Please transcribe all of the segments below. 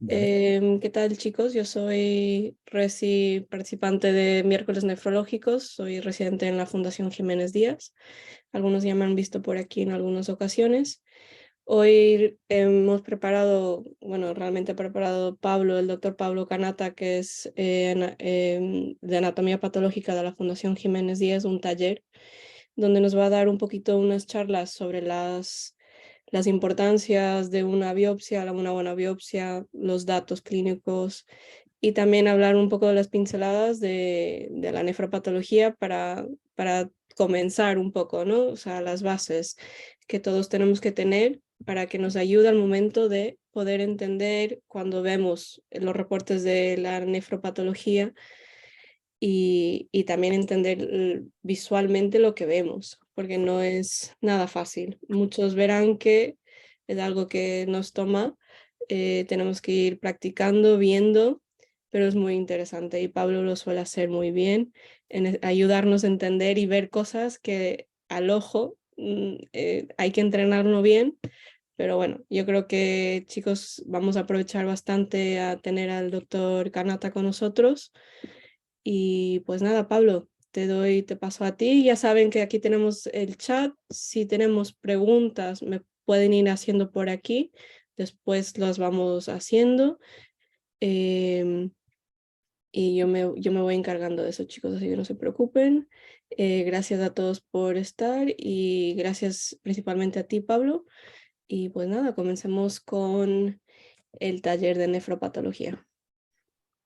Vale. ¿Qué tal, chicos? Yo soy participante de Miércoles Nefrológicos, soy residente en la Fundación Jiménez Díaz. Algunos ya me han visto por aquí en algunas ocasiones. Hoy hemos preparado, bueno, realmente ha preparado Pablo, el doctor Pablo Canata, que es de Anatomía Patológica de la Fundación Jiménez Díaz, un taller donde nos va a dar un poquito unas charlas sobre las importancias de una biopsia, una buena biopsia, los datos clínicos y también hablar un poco de las pinceladas de la nefropatología para comenzar un poco, ¿no? O sea, las bases que todos tenemos que tener para que nos ayude al momento de poder entender cuando vemos los reportes de la nefropatología y también entender visualmente lo que vemos, porque no es nada fácil. Muchos verán que es algo que nos toma, tenemos que ir practicando, viendo, pero es muy interesante y Pablo lo suele hacer muy bien en ayudarnos a entender y ver cosas que al ojo hay que entrenarlo bien. Pero bueno, yo creo que chicos vamos a aprovechar bastante a tener al doctor Kanata con nosotros y pues nada, Pablo, te paso a ti. Ya saben que aquí tenemos el chat. Si tenemos preguntas, me pueden ir haciendo por aquí. Después las vamos haciendo. em, y yo me voy encargando de eso, chicos, así que no se preocupen. Gracias a todos por estar y gracias principalmente a ti, Pablo. Y pues nada, comencemos con el taller de nefropatología.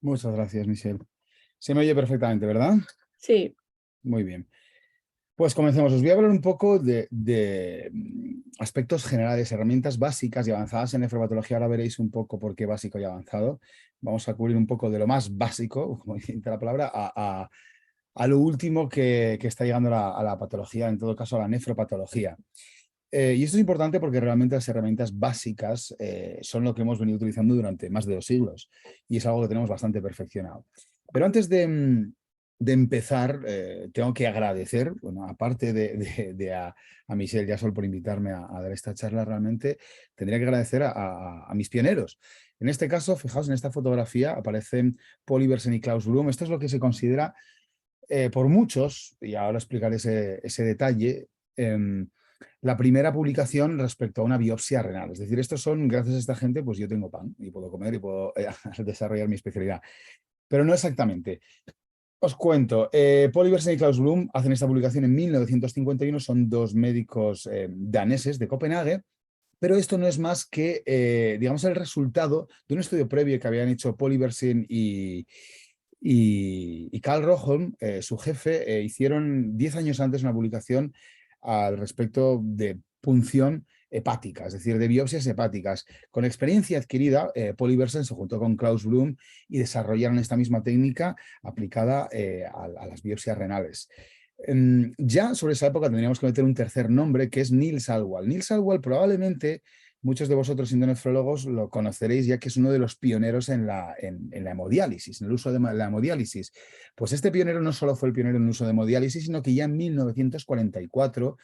Muchas gracias, Michelle. Se me oye perfectamente, ¿verdad? Sí, Muy bien. Pues comencemos. Os voy a hablar un poco aspectos generales, herramientas básicas y avanzadas en nefropatología. Ahora veréis un poco por qué básico y avanzado. Vamos a cubrir un poco de lo más básico, como dice la palabra, a lo último que está llegando a la patología, en todo caso a la nefropatología. Y esto es importante porque realmente las herramientas básicas son lo que hemos venido utilizando durante más de 2 siglos y es algo que tenemos bastante perfeccionado. Pero antes de empezar, tengo que agradecer, bueno, aparte a Michelle Jasol por invitarme a dar esta charla, realmente tendría que agradecer a mis pioneros. En este caso, fijaos, en esta fotografía aparecen Paul Iversen y Klaus Blum. Esto es lo que se considera por muchos, y ahora explicaré ese detalle, em, la primera publicación respecto a una biopsia renal. Es decir, estos son, gracias a esta gente, pues yo tengo pan y puedo comer y puedo desarrollar mi especialidad. Pero no exactamente. Os cuento, Paul Iversen y Klaus Blum hacen esta publicación en 1951, son dos médicos daneses de Copenhague, pero esto no es más que, digamos, el resultado de un estudio previo que habían hecho Paul Iversen y Carl Rogholm, su jefe, hicieron 10 años antes una publicación al respecto de punción hepática, es decir, de biopsias hepáticas. Con experiencia adquirida, Paul Iversen se juntó con Klaus Blum y desarrollaron esta misma técnica aplicada a las biopsias renales. Ya sobre esa época tendríamos que meter un tercer nombre, que es Niels Alwal. Niels Alwal probablemente muchos de vosotros siendo nefrólogos lo conoceréis, ya que es uno de los pioneros en la hemodiálisis, en el uso de la hemodiálisis. Pues este pionero no solo fue el pionero en el uso de hemodiálisis, sino que ya en 1944,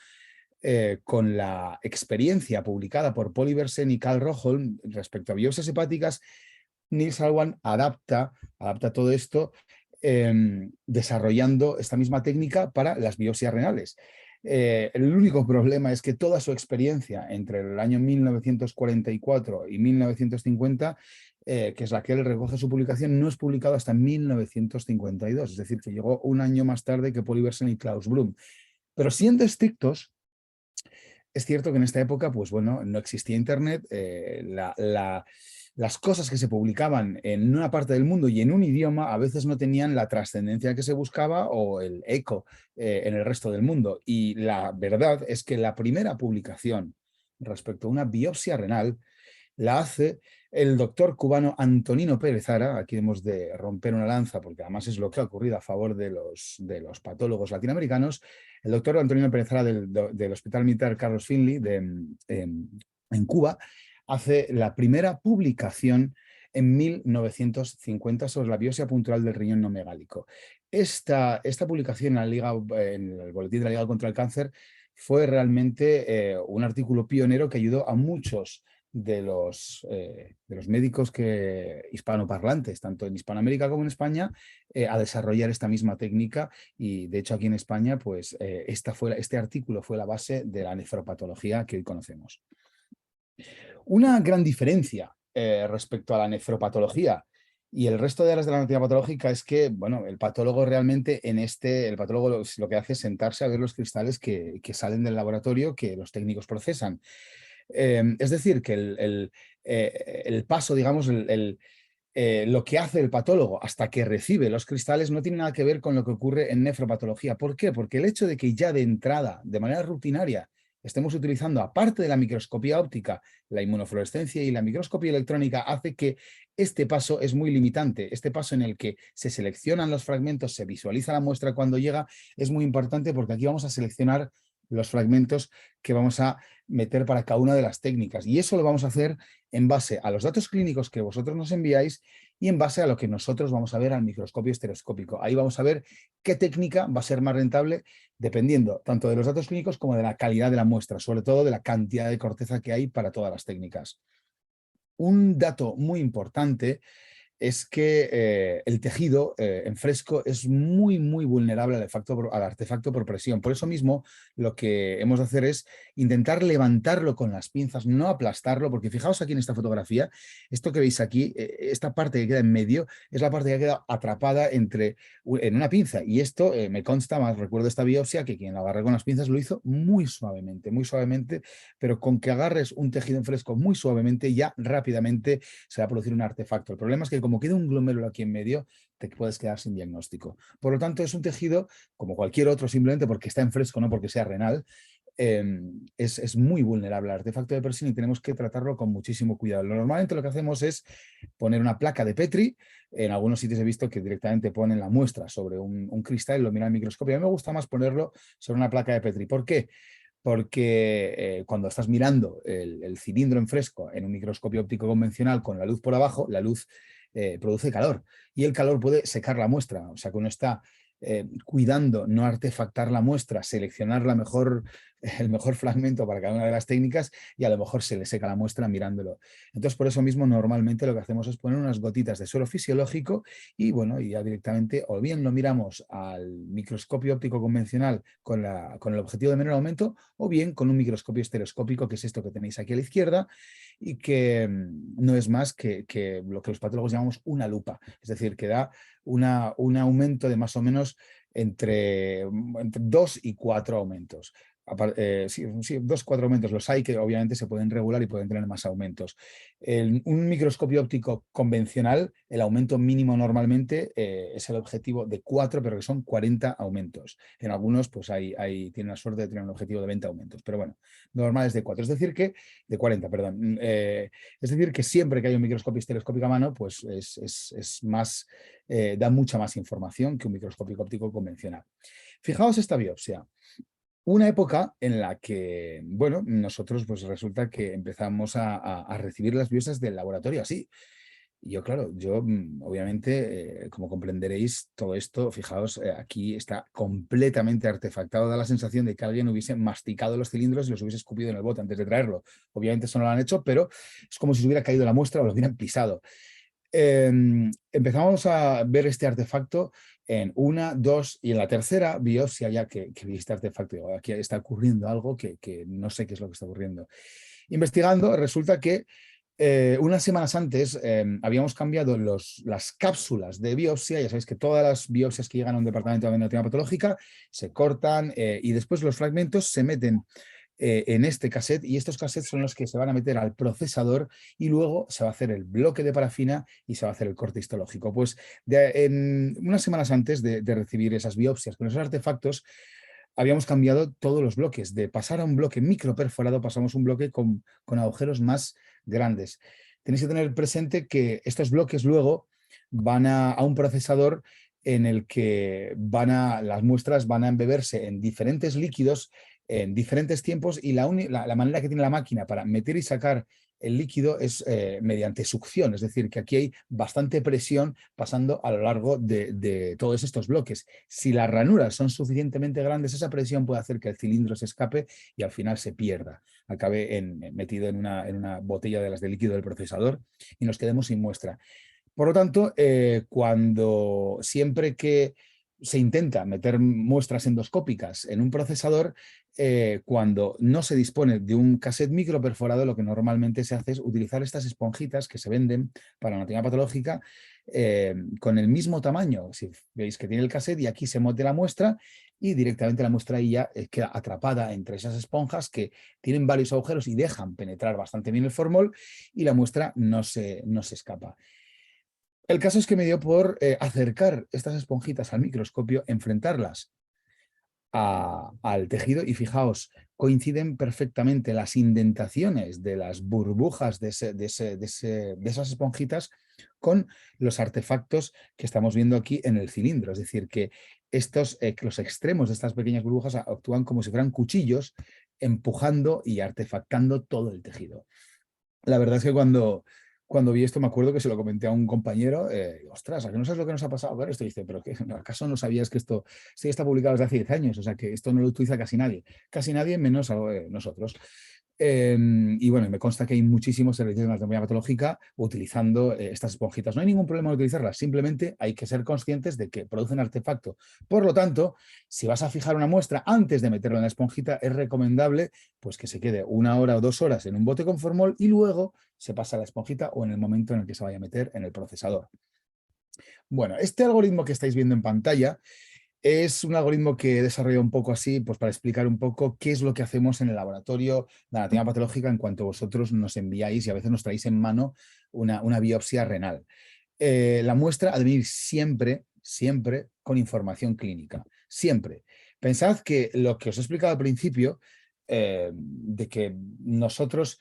con la experiencia publicada por Paul Iversen y Carl Rogholm respecto a biopsias hepáticas, Niels Alwan adapta todo esto, desarrollando esta misma técnica para las biopsias renales. El único problema es que toda su experiencia entre el año 1944 y 1950, que es la que él recoge su publicación, no es publicado hasta 1952, es decir, que llegó un año más tarde que Paul Iversen y Klaus Blum. Pero siendo estrictos, es cierto que en esta época, pues bueno, no existía Internet, las cosas que se publicaban en una parte del mundo y en un idioma a veces no tenían la trascendencia que se buscaba o el eco en el resto del mundo. Y la verdad es que la primera publicación respecto a una biopsia renal la hace el doctor cubano Antonino Pérez Ara. Aquí hemos de romper una lanza porque además es lo que ha ocurrido a favor de los patólogos latinoamericanos. El doctor Antonino Pérez Ara del Hospital Militar Carlos Finley en Cuba hace la primera publicación en 1950 sobre la biopsia puntural del riñón no megálico. Esta publicación en el Boletín de la Liga contra el Cáncer fue realmente un artículo pionero que ayudó a muchos de los médicos hispanoparlantes, tanto en Hispanoamérica como en España, a desarrollar esta misma técnica. Y de hecho aquí en España, pues este artículo fue la base de la nefropatología que hoy conocemos. Una gran diferencia respecto a la nefropatología y el resto de áreas de la anatomía patológica es que, bueno, el patólogo realmente el patólogo lo que hace es sentarse a ver los cristales que salen del laboratorio, que los técnicos procesan. Es decir, que el paso, digamos, lo que hace el patólogo hasta que recibe los cristales no tiene nada que ver con lo que ocurre en nefropatología. ¿Por qué? Porque el hecho de que ya de entrada, de manera rutinaria, estemos utilizando, aparte de la microscopía óptica, la inmunofluorescencia y la microscopía electrónica, hace que este paso es muy limitante. Este paso en el que se seleccionan los fragmentos, se visualiza la muestra cuando llega, es muy importante porque aquí vamos a seleccionar los fragmentos que vamos a meter para cada una de las técnicas. Y eso lo vamos a hacer en base a los datos clínicos que vosotros nos enviáis y en base a lo que nosotros vamos a ver al microscopio estereoscópico. Ahí vamos a ver qué técnica va a ser más rentable dependiendo tanto de los datos clínicos como de la calidad de la muestra, sobre todo de la cantidad de corteza que hay para todas las técnicas. Un dato muy importante es que el tejido en fresco es muy, muy vulnerable al artefacto por presión. Por eso mismo, lo que hemos de hacer es intentar levantarlo con las pinzas, no aplastarlo, porque fijaos aquí en esta fotografía, esto que veis aquí, esta parte que queda en medio, es la parte que queda atrapada en una pinza. Y esto me consta, más recuerdo esta biopsia, que quien la agarró con las pinzas lo hizo muy suavemente, pero con que agarres un tejido en fresco muy suavemente, ya rápidamente se va a producir un artefacto. El problema es que como queda un glomérulo aquí en medio, te puedes quedar sin diagnóstico. Por lo tanto, es un tejido, como cualquier otro, simplemente porque está en fresco, no porque sea renal, es muy vulnerable al artefacto de presión y tenemos que tratarlo con muchísimo cuidado. Normalmente lo que hacemos es poner una placa de Petri. En algunos sitios he visto que directamente ponen la muestra sobre un cristal y lo miran al microscopio. A mí me gusta más ponerlo sobre una placa de Petri. ¿Por qué? Porque cuando estás mirando el cilindro en fresco en un microscopio óptico convencional con la luz por abajo, la luz produce calor y el calor puede secar la muestra. O sea que uno está cuidando no artefactar la muestra, seleccionar el mejor fragmento para cada una de las técnicas y a lo mejor se le seca la muestra mirándolo. Entonces, por eso mismo, normalmente lo que hacemos es poner unas gotitas de suero fisiológico y bueno, y ya directamente o bien lo miramos al microscopio óptico convencional con el objetivo de menor aumento o bien con un microscopio estereoscópico, que es esto que tenéis aquí a la izquierda y que no es más que lo que los patólogos llamamos una lupa, es decir, que da un aumento de más o menos entre 2 y 4 aumentos. Sí, 2 o 4 aumentos los hay que obviamente se pueden regular y pueden tener más aumentos. En un microscopio óptico convencional, el aumento mínimo normalmente es el objetivo de 4, pero que son 40 aumentos. En algunos, pues tienen la suerte de tener un objetivo de 20 aumentos, pero bueno, normal es de 4, es decir que, de 40, perdón. Es decir que siempre que hay un microscopio estereoscópico a mano, pues es más, da mucha más información que un microscopio óptico convencional. Fijaos esta biopsia. Una época en la que, bueno, nosotros pues resulta que empezamos a recibir las biopsias del laboratorio así. Y yo, claro, obviamente, como comprenderéis, todo esto, fijaos, aquí está completamente artefactado, da la sensación de que alguien hubiese masticado los cilindros y los hubiese escupido en el bote antes de traerlo. Obviamente eso no lo han hecho, pero es como si se hubiera caído la muestra o lo hubieran pisado. Empezamos a ver este artefacto en 1, 2 y en la tercera biopsia ya que vi este artefacto, digo, aquí está ocurriendo algo que no sé qué es lo que está ocurriendo. Investigando, resulta que unas semanas antes habíamos cambiado las cápsulas de biopsia. Ya sabéis que todas las biopsias que llegan a un departamento de anatomía patológica se cortan y después los fragmentos se meten en este cassette y estos cassettes son los que se van a meter al procesador y luego se va a hacer el bloque de parafina y se va a hacer el corte histológico. Pues unas semanas antes de recibir esas biopsias con esos artefactos, habíamos cambiado todos los bloques. De pasar a un bloque microperforado, pasamos a un bloque con agujeros más grandes. Tenéis que tener presente que estos bloques luego van a un procesador en el que las muestras van a embeberse en diferentes líquidos en diferentes tiempos y la manera que tiene la máquina para meter y sacar el líquido es mediante succión, es decir, que aquí hay bastante presión pasando a lo largo de todos estos bloques. Si las ranuras son suficientemente grandes, esa presión puede hacer que el cilindro se escape y al final se pierda, acabe metido en una botella de las de líquido del procesador y nos quedemos sin muestra. Por lo tanto, siempre que se intenta meter muestras endoscópicas en un procesador, cuando no se dispone de un cassette microperforado, lo que normalmente se hace es utilizar estas esponjitas que se venden para anatomía patológica con el mismo tamaño. Si veis que tiene el cassette, y aquí se mete la muestra y directamente la muestra ahí ya queda atrapada entre esas esponjas que tienen varios agujeros y dejan penetrar bastante bien el formol, y la muestra no se escapa. El caso es que me dio por acercar estas esponjitas al microscopio, enfrentarlas al tejido y fijaos, coinciden perfectamente las indentaciones de las burbujas de esas esponjitas con los artefactos que estamos viendo aquí en el cilindro. Es decir, que los extremos de estas pequeñas burbujas actúan como si fueran cuchillos, empujando y artefactando todo el tejido. La verdad es que cuando vi esto me acuerdo que se lo comenté a un compañero, ostras, ¿a que no sabes lo que nos ha pasado? Claro, esto dice, pero ¿acaso no sabías que esto sí está publicado desde hace 10 años? O sea, que esto no lo utiliza casi nadie menos nosotros. Y bueno, me consta que hay muchísimos servicios de anatomía patológica utilizando estas esponjitas. No hay ningún problema en utilizarlas, simplemente hay que ser conscientes de que producen artefacto. Por lo tanto, si vas a fijar una muestra antes de meterla en la esponjita, es recomendable pues, que se quede 1 hora o 2 horas en un bote con formol y luego se pasa a la esponjita o en el momento en el que se vaya a meter en el procesador. Bueno, este algoritmo que estáis viendo en pantalla es un algoritmo que he desarrollado un poco así, pues para explicar un poco qué es lo que hacemos en el laboratorio de anatomía patológica en cuanto vosotros nos enviáis y a veces nos traéis en mano una biopsia renal. La muestra ha de venir siempre, siempre con información clínica. Siempre. Pensad que lo que os he explicado al principio, de que nosotros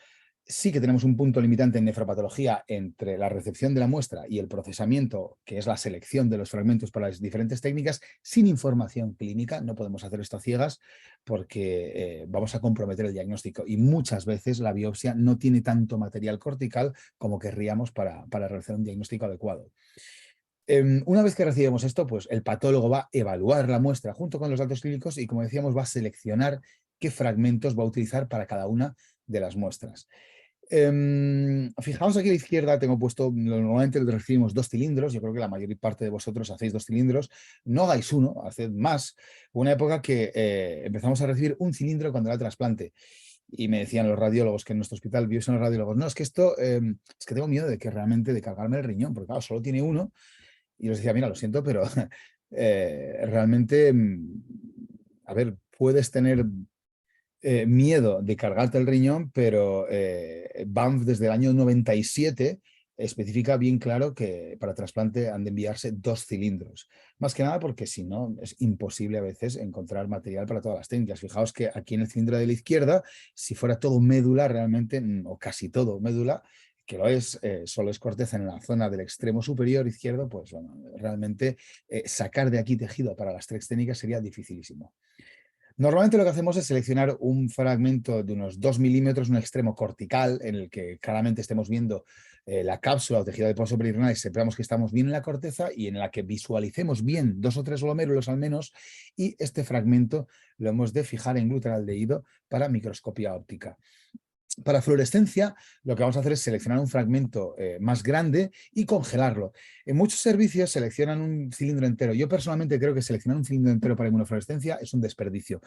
sí que tenemos un punto limitante en nefropatología entre la recepción de la muestra y el procesamiento, que es la selección de los fragmentos para las diferentes técnicas, sin información clínica. No podemos hacer esto a ciegas porque vamos a comprometer el diagnóstico y muchas veces la biopsia no tiene tanto material cortical como querríamos para realizar un diagnóstico adecuado. Una vez que recibimos esto, pues el patólogo va a evaluar la muestra junto con los datos clínicos y, como decíamos, va a seleccionar qué fragmentos va a utilizar para cada una de las muestras. Fijaos aquí a la izquierda, tengo puesto, normalmente recibimos 2 cilindros, yo creo que la mayor parte de vosotros hacéis 2 cilindros, no hagáis uno, haced más. Hubo una época que empezamos a recibir un cilindro cuando era el trasplante y me decían los radiólogos que en nuestro hospital, viesen los radiólogos, no, es que esto, es que tengo miedo de que realmente de cargarme el riñón, porque claro, solo tiene uno, y les decía, mira, lo siento, pero realmente, a ver, puedes tener miedo de cargarte el riñón, pero BAMF desde el año 97 especifica bien claro que para trasplante han de enviarse 2 cilindros. Más que nada porque si no es imposible a veces encontrar material para todas las técnicas. Fijaos que aquí en el cilindro de la izquierda, si fuera todo médula realmente, o casi todo médula, que lo es, solo es corteza en la zona del extremo superior izquierdo, pues bueno, realmente sacar de aquí tejido para las 3 técnicas sería dificilísimo. Normalmente lo que hacemos es seleccionar un fragmento de unos 2 milímetros, un extremo cortical, en el que claramente estemos viendo la cápsula o tejido adiposo perirenal y sepamos que estamos bien en la corteza y en la que visualicemos bien 2 o 3 glomérulos al menos, y este fragmento lo hemos de fijar en glutaraldehído para microscopía óptica. Para fluorescencia, lo que vamos a hacer es seleccionar un fragmento más grande y congelarlo. En muchos servicios seleccionan un cilindro entero. Yo personalmente creo que seleccionar un cilindro entero para inmunofluorescencia es un desperdicio.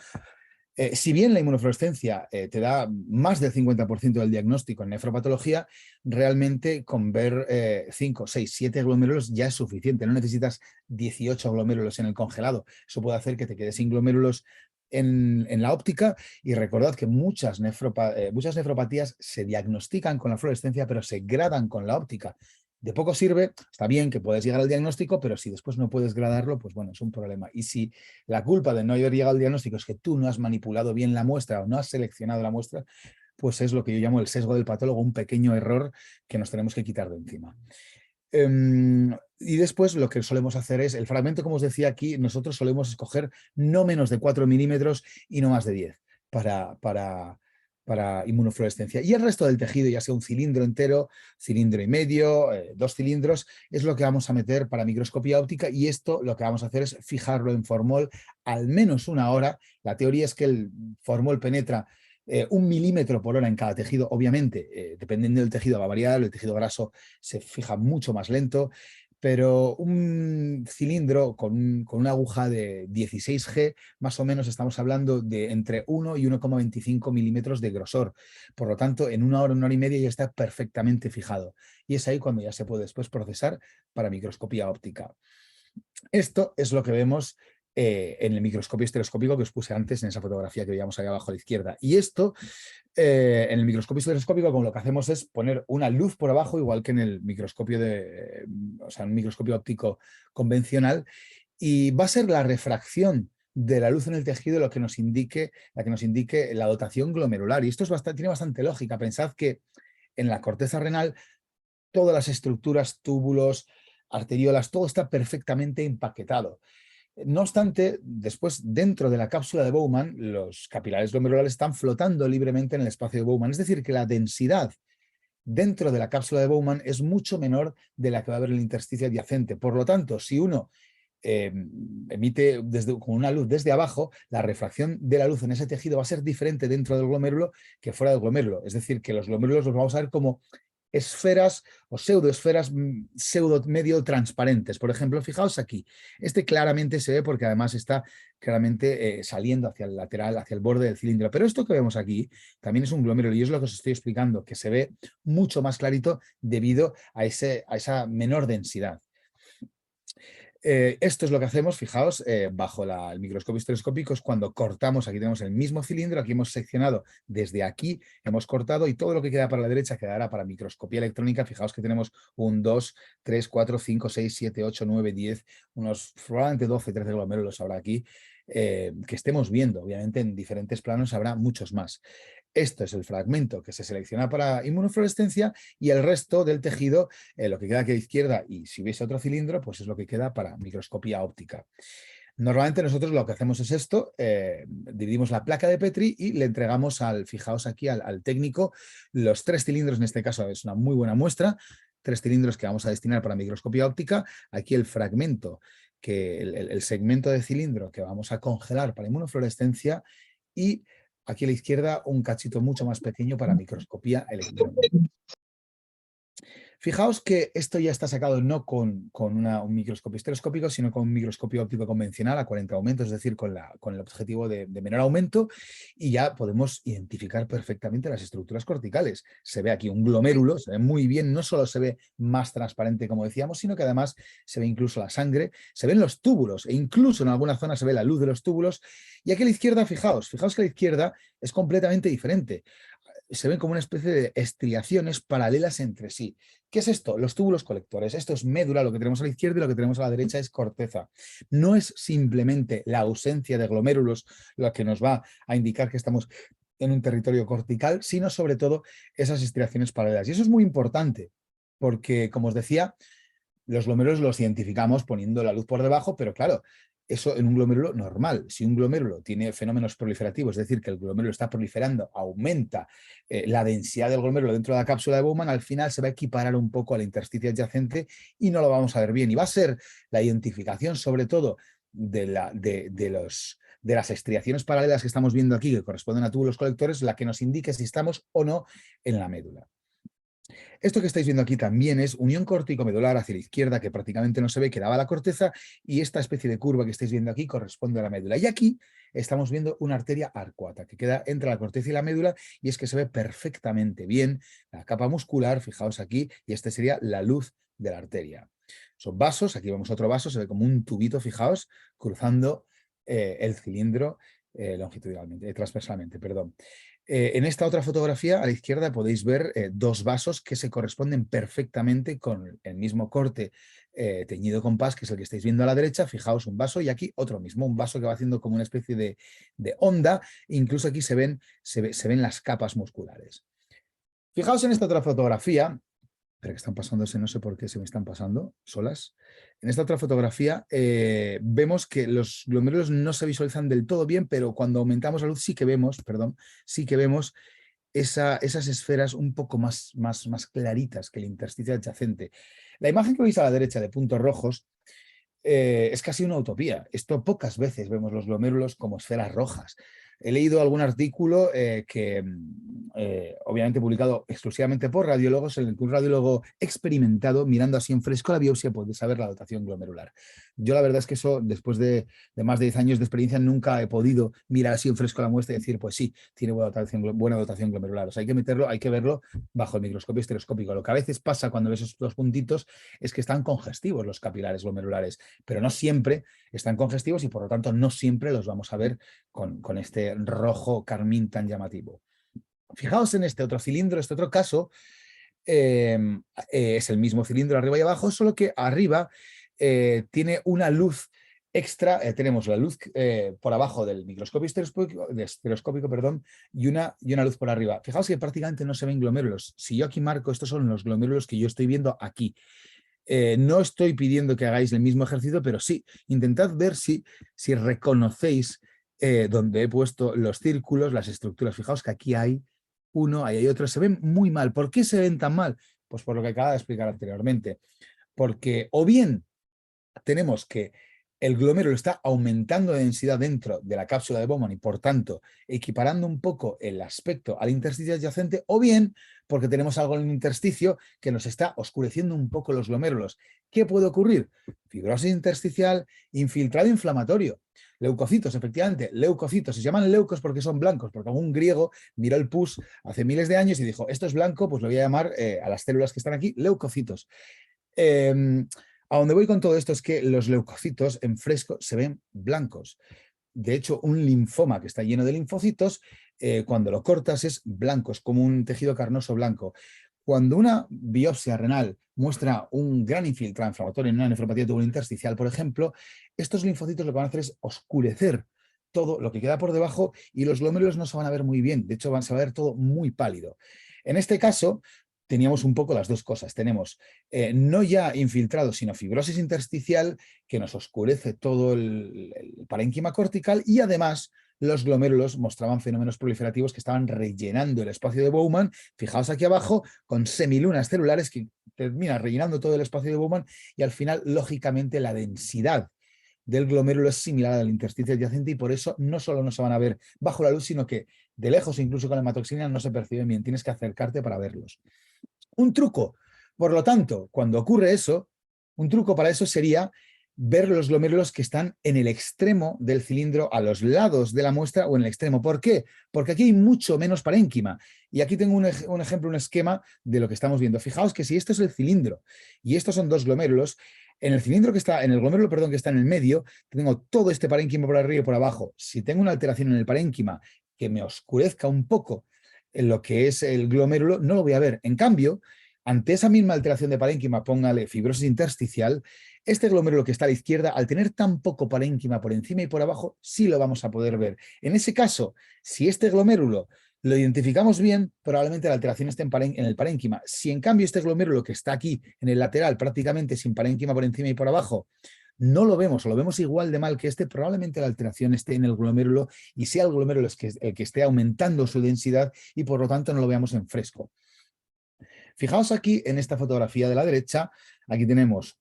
Si bien la inmunofluorescencia te da más del 50% del diagnóstico en nefropatología, realmente con ver 5, 6, 7 glomérulos ya es suficiente. No necesitas 18 glomérulos en el congelado. Eso puede hacer que te quedes sin glomérulos en la óptica, y recordad que muchas nefropatías se diagnostican con la fluorescencia, pero se gradan con la óptica. De poco sirve, está bien que puedes llegar al diagnóstico, pero si después no puedes gradarlo, pues bueno, es un problema. Y si la culpa de no haber llegado al diagnóstico es que tú no has manipulado bien la muestra o no has seleccionado la muestra, pues es lo que yo llamo el sesgo del patólogo, un pequeño error que nos tenemos que quitar de encima. Y después lo que solemos hacer es, el fragmento, como os decía aquí, nosotros solemos escoger no menos de 4 milímetros y no más de 10 para para inmunofluorescencia. Y el resto del tejido, ya sea un cilindro entero, cilindro y medio, 2 cilindros, es lo que vamos a meter para microscopía óptica, y esto lo que vamos a hacer es fijarlo en formol al menos 1 hora. La teoría es que el formol penetra 1 milímetro por hora en cada tejido. Obviamente, dependiendo del tejido va a variar, el tejido graso se fija mucho más lento, pero un cilindro con una aguja de 16G, más o menos estamos hablando de entre 1 y 1,25 milímetros de grosor. Por lo tanto, en 1 hora y media ya está perfectamente fijado. Y es ahí cuando ya se puede después procesar para microscopía óptica. Esto es lo que vemos en el microscopio estereoscópico que os puse antes en esa fotografía que veíamos ahí abajo a la izquierda. Y esto, en el microscopio estereoscópico, como lo que hacemos es poner una luz por abajo, igual que en el microscopio o sea, un microscopio óptico convencional, y va a ser la refracción de la luz en el tejido la que nos indique la dotación glomerular. Y esto tiene bastante lógica. Pensad que en la corteza renal todas las estructuras, túbulos, arteriolas, todo está perfectamente empaquetado. No obstante, después, dentro de la cápsula de Bowman, los capilares glomerulares están flotando libremente en el espacio de Bowman. Es decir, que la densidad dentro de la cápsula de Bowman es mucho menor de la que va a haber en el intersticio adyacente. Por lo tanto, si uno emite con una luz desde abajo, la refracción de la luz en ese tejido va a ser diferente dentro del glomérulo que fuera del glomérulo. Es decir, que los glomérulos los vamos a ver como esferas o pseudoesferas pseudo medio transparentes. Por ejemplo, fijaos aquí, este claramente se ve porque además está claramente saliendo hacia el lateral, hacia el borde del cilindro. Pero esto que vemos aquí también es un glomérulo, y es lo que os estoy explicando, que se ve mucho más clarito debido a esa menor densidad. Esto es lo que hacemos, fijaos, bajo el microscopio estereoscópico, es cuando cortamos. Aquí tenemos el mismo cilindro, aquí hemos seccionado desde aquí, hemos cortado, y todo lo que queda para la derecha quedará para microscopía electrónica. Fijaos que tenemos 1, 2, 3, 4, 5, 6, 7, 8, 9, 10, unos probablemente 12, 13 glomérulos habrá aquí, que estemos viendo. Obviamente en diferentes planos habrá muchos más. Esto es el fragmento que se selecciona para inmunofluorescencia, y el resto del tejido, lo que queda aquí a la izquierda, y si hubiese otro cilindro, pues es lo que queda para microscopía óptica. Normalmente nosotros lo que hacemos es esto, dividimos la placa de Petri y le entregamos fijaos aquí, al técnico, los 3 cilindros. En este caso es una muy buena muestra, 3 cilindros que vamos a destinar para microscopía óptica. Aquí el fragmento, el segmento de cilindro que vamos a congelar para inmunofluorescencia, y aquí a la izquierda un cachito mucho más pequeño para microscopía electrónica. Fijaos que esto ya está sacado no con un microscopio estereoscópico, sino con un microscopio óptico convencional a 40 aumentos, es decir, con el objetivo de menor aumento, y ya podemos identificar perfectamente las estructuras corticales. Se ve aquí un glomérulo, se ve muy bien, no solo se ve más transparente, como decíamos, sino que además se ve incluso la sangre, se ven los túbulos, e incluso en alguna zona se ve la luz de los túbulos. Y aquí a la izquierda, fijaos que a la izquierda es completamente diferente. Se ven como una especie de estriaciones paralelas entre sí. ¿Qué es esto? Los túbulos colectores. Esto es médula, lo que tenemos a la izquierda, y lo que tenemos a la derecha es corteza. No es simplemente la ausencia de glomérulos lo que nos va a indicar que estamos en un territorio cortical, sino sobre todo esas estriaciones paralelas. Y eso es muy importante, porque, como os decía, los glomérulos los identificamos poniendo la luz por debajo, pero claro, eso en un glomérulo normal. Si un glomérulo tiene fenómenos proliferativos, es decir, que el glomérulo está proliferando, aumenta la densidad del glomérulo dentro de la cápsula de Bowman, al final se va a equiparar un poco al intersticio adyacente y no lo vamos a ver bien. Y va a ser la identificación, sobre todo, de las estriaciones paralelas que estamos viendo aquí, que corresponden a túbulos colectores, la que nos indique si estamos o no en la médula. Esto que estáis viendo aquí también es unión córtico-medular hacia la izquierda, que prácticamente no se ve, que daba la corteza, y esta especie de curva que estáis viendo aquí corresponde a la médula. Y aquí estamos viendo una arteria arcuata que queda entre la corteza y la médula, y es que se ve perfectamente bien la capa muscular, fijaos aquí, y esta sería la luz de la arteria. Son vasos, aquí vemos otro vaso, se ve como un tubito, fijaos, cruzando el cilindro longitudinalmente, transversalmente, perdón. En esta otra fotografía a la izquierda podéis ver 2 vasos que se corresponden perfectamente con el mismo corte teñido con PAS, que es el que estáis viendo a la derecha. Fijaos, un vaso, y aquí otro mismo, un vaso que va haciendo como una especie de onda. Incluso aquí se ven las capas musculares. Fijaos en esta otra fotografía. Pero que están pasándose, no sé por qué se me están pasando solas. En esta otra fotografía vemos que los glomérulos no se visualizan del todo bien, pero cuando aumentamos la luz sí que vemos esas esferas un poco más claritas que el intersticio adyacente. La imagen que veis a la derecha de puntos rojos es casi una utopía. Esto pocas veces vemos los glomérulos como esferas rojas. He leído algún artículo obviamente publicado exclusivamente por radiólogos, en el que un radiólogo experimentado, mirando así en fresco la biopsia, puede saber la dotación glomerular. Yo la verdad es que eso, después de más de 10 años de experiencia, nunca he podido mirar así en fresco la muestra y decir, pues sí, tiene buena dotación glomerular. O sea, hay que meterlo, hay que verlo bajo el microscopio estereoscópico. Lo que a veces pasa cuando ves esos dos puntitos es que están congestivos los capilares glomerulares, pero no siempre están congestivos y por lo tanto no siempre los vamos a ver con este rojo carmín tan llamativo. Fijaos en este otro cilindro, este otro caso, es el mismo cilindro arriba y abajo, solo que arriba tiene una luz extra, tenemos la luz por abajo del microscopio estereoscópico, perdón, y una luz por arriba. Fijaos que prácticamente no se ven glomérulos. Si yo aquí marco, estos son los glomérulos que yo estoy viendo aquí. No estoy pidiendo que hagáis el mismo ejercicio, pero sí, intentad ver si reconocéis donde he puesto los círculos, las estructuras. Fijaos que aquí hay uno, ahí hay otro. Se ven muy mal. ¿Por qué se ven tan mal? Pues por lo que acabo de explicar anteriormente. Porque o bien tenemos que el glomérulo está aumentando de densidad dentro de la cápsula de Bowman y, por tanto, equiparando un poco el aspecto al intersticio adyacente, o bien porque tenemos algo en el intersticio que nos está oscureciendo un poco los glomérulos. ¿Qué puede ocurrir? Fibrosis intersticial, infiltrado inflamatorio. Leucocitos, efectivamente, leucocitos. Se llaman leucos porque son blancos, porque algún griego miró el pus hace miles de años y dijo, esto es blanco, pues lo voy a llamar a las células que están aquí leucocitos. A donde voy con todo esto es que los leucocitos en fresco se ven blancos. De hecho, un linfoma que está lleno de linfocitos, cuando lo cortas es blanco, es como un tejido carnoso blanco. Cuando una biopsia renal muestra un gran infiltrado inflamatorio en una nefropatía tubular intersticial, por ejemplo, estos linfocitos lo que van a hacer es oscurecer todo lo que queda por debajo y los glomérulos no se van a ver muy bien. De hecho, se va a ver todo muy pálido. En este caso, teníamos un poco las dos cosas. Tenemos no ya infiltrado, sino fibrosis intersticial que nos oscurece todo el parénquima cortical y además los glomérulos mostraban fenómenos proliferativos que estaban rellenando el espacio de Bowman. Fijaos aquí abajo, con semilunas celulares que terminan rellenando todo el espacio de Bowman y al final, lógicamente, la densidad del glomérulo es similar al intersticio adyacente y por eso no solo no se van a ver bajo la luz, sino que de lejos, incluso con la hematoxina, no se perciben bien. Tienes que acercarte para verlos. Un truco, por lo tanto, cuando ocurre eso, un truco para eso sería ver los glomérulos que están en el extremo del cilindro, a los lados de la muestra o en el extremo. ¿Por qué? Porque aquí hay mucho menos parénquima. Y aquí tengo un ejemplo, un esquema de lo que estamos viendo. Fijaos que si esto es el cilindro y estos son dos glomérulos, en el cilindro que está, en el glomérulo, perdón, que está en el medio, tengo todo este parénquima por arriba y por abajo. Si tengo una alteración en el parénquima que me oscurezca un poco en lo que es el glomérulo, no lo voy a ver. En cambio, ante esa misma alteración de parénquima, póngale fibrosis intersticial, este glomérulo que está a la izquierda, al tener tan poco parénquima por encima y por abajo, sí lo vamos a poder ver. En ese caso, si este glomérulo lo identificamos bien, probablemente la alteración esté en el parénquima. Si en cambio este glomérulo que está aquí en el lateral, prácticamente sin parénquima por encima y por abajo, no lo vemos o lo vemos igual de mal que este, probablemente la alteración esté en el glomérulo y sea el glomérulo el que esté aumentando su densidad y por lo tanto no lo veamos en fresco. Fijaos aquí en esta fotografía de la derecha, aquí tenemos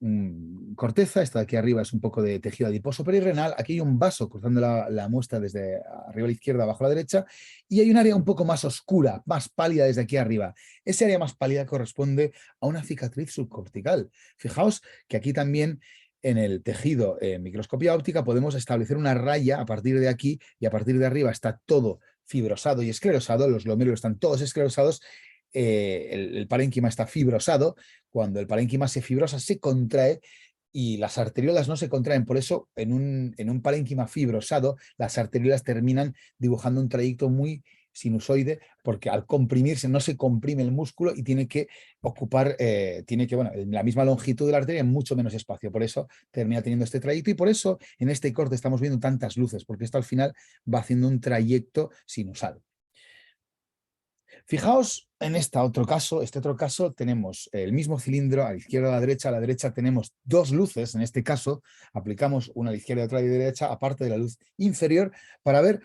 corteza, esta de aquí arriba es un poco de tejido adiposo perirrenal, aquí hay un vaso cruzando la muestra desde arriba a la izquierda, abajo a la derecha, y hay un área un poco más oscura, más pálida desde aquí arriba. Ese área más pálida corresponde a una cicatriz subcortical. Fijaos que aquí también en el tejido microscopía óptica podemos establecer una raya a partir de aquí y a partir de arriba está todo fibrosado y esclerosado, los glomérulos están todos esclerosados. El parénquima está fibrosado. Cuando el parénquima se fibrosa, se contrae y las arteriolas no se contraen. Por eso, en un parénquima fibrosado, las arteriolas terminan dibujando un trayecto muy sinusoide, porque al comprimirse no se comprime el músculo y tiene que ocupar, bueno, la misma longitud de la arteria en mucho menos espacio. Por eso termina teniendo este trayecto y por eso en este corte estamos viendo tantas luces, porque esto al final va haciendo un trayecto sinusal. Fijaos en este otro caso tenemos el mismo cilindro a la izquierda y a la derecha tenemos dos luces, en este caso aplicamos una a la izquierda y otra a la derecha, aparte de la luz inferior, para ver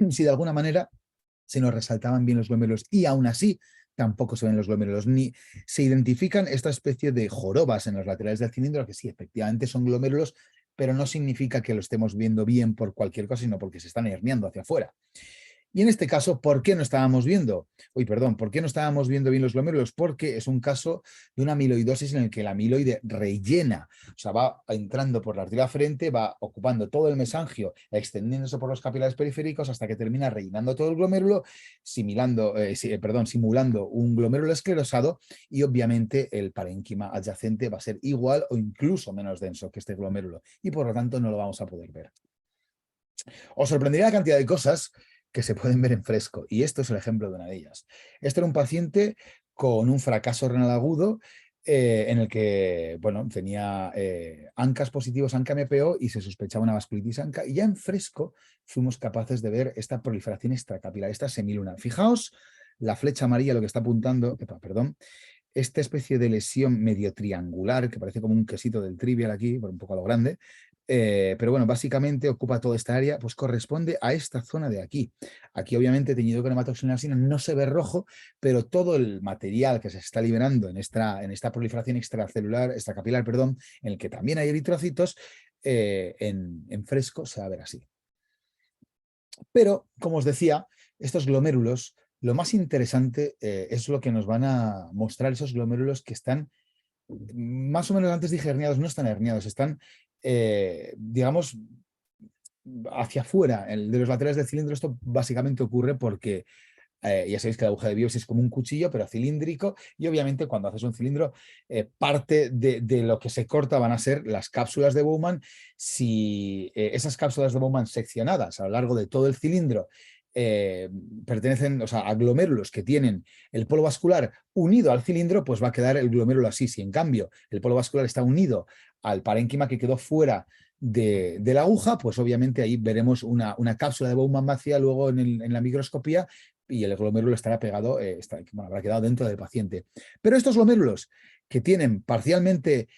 si de alguna manera se nos resaltaban bien los glomérulos y aún así tampoco se ven los glomérulos, ni se identifican esta especie de jorobas en los laterales del cilindro, que sí, efectivamente son glomérulos, pero no significa que lo estemos viendo bien por cualquier cosa, sino porque se están herniando hacia afuera. Y en este caso, ¿por qué no estábamos viendo? ¿Por qué no estábamos viendo bien los glomérulos? Porque es un caso de una amiloidosis en el que la amiloide rellena, o sea, va entrando por la arteria frente, va ocupando todo el mesangio, extendiéndose por los capilares periféricos hasta que termina rellenando todo el glomérulo, simulando un glomérulo esclerosado, y obviamente el parénquima adyacente va a ser igual o incluso menos denso que este glomérulo y por lo tanto no lo vamos a poder ver. Os sorprendería la cantidad de cosas que se pueden ver en fresco, y esto es el ejemplo de una de ellas. Este era un paciente con un fracaso renal agudo en el que, bueno, tenía ANCAs positivos, ANCA-MPO, y se sospechaba una vasculitis ANCA, y ya en fresco fuimos capaces de ver esta proliferación extracapilar, esta semiluna. Fijaos la flecha amarilla, lo que está apuntando, esta especie de lesión medio triangular, que parece como un quesito del Trivial aquí, por un poco a lo grande, pero bueno, básicamente ocupa toda esta área, pues corresponde a esta zona de aquí. Aquí obviamente teñido con hematoxinasina no se ve rojo, pero todo el material que se está liberando en esta proliferación extracapilar, perdón, en el que también hay eritrocitos, en fresco se va a ver así. Pero, como os decía, estos glomérulos, lo más interesante es lo que nos van a mostrar esos glomérulos que están, más o menos antes dije herniados, no están herniados, están, digamos, hacia afuera, de los laterales del cilindro. Esto básicamente ocurre porque ya sabéis que la aguja de Bios es como un cuchillo, pero cilíndrico, y obviamente cuando haces un cilindro, parte de lo que se corta van a ser las cápsulas de Bowman. Si esas cápsulas de Bowman seccionadas a lo largo de todo el cilindro pertenecen, o sea, a glomérulos que tienen el polo vascular unido al cilindro, pues va a quedar el glomérulo así. Si en cambio el polo vascular está unido al parénquima que quedó fuera de la aguja, pues obviamente ahí veremos una cápsula de Bowman vacía luego en la microscopía, y el glomérulo estará pegado, habrá quedado dentro del paciente. Pero estos glomérulos que tienen parcialmente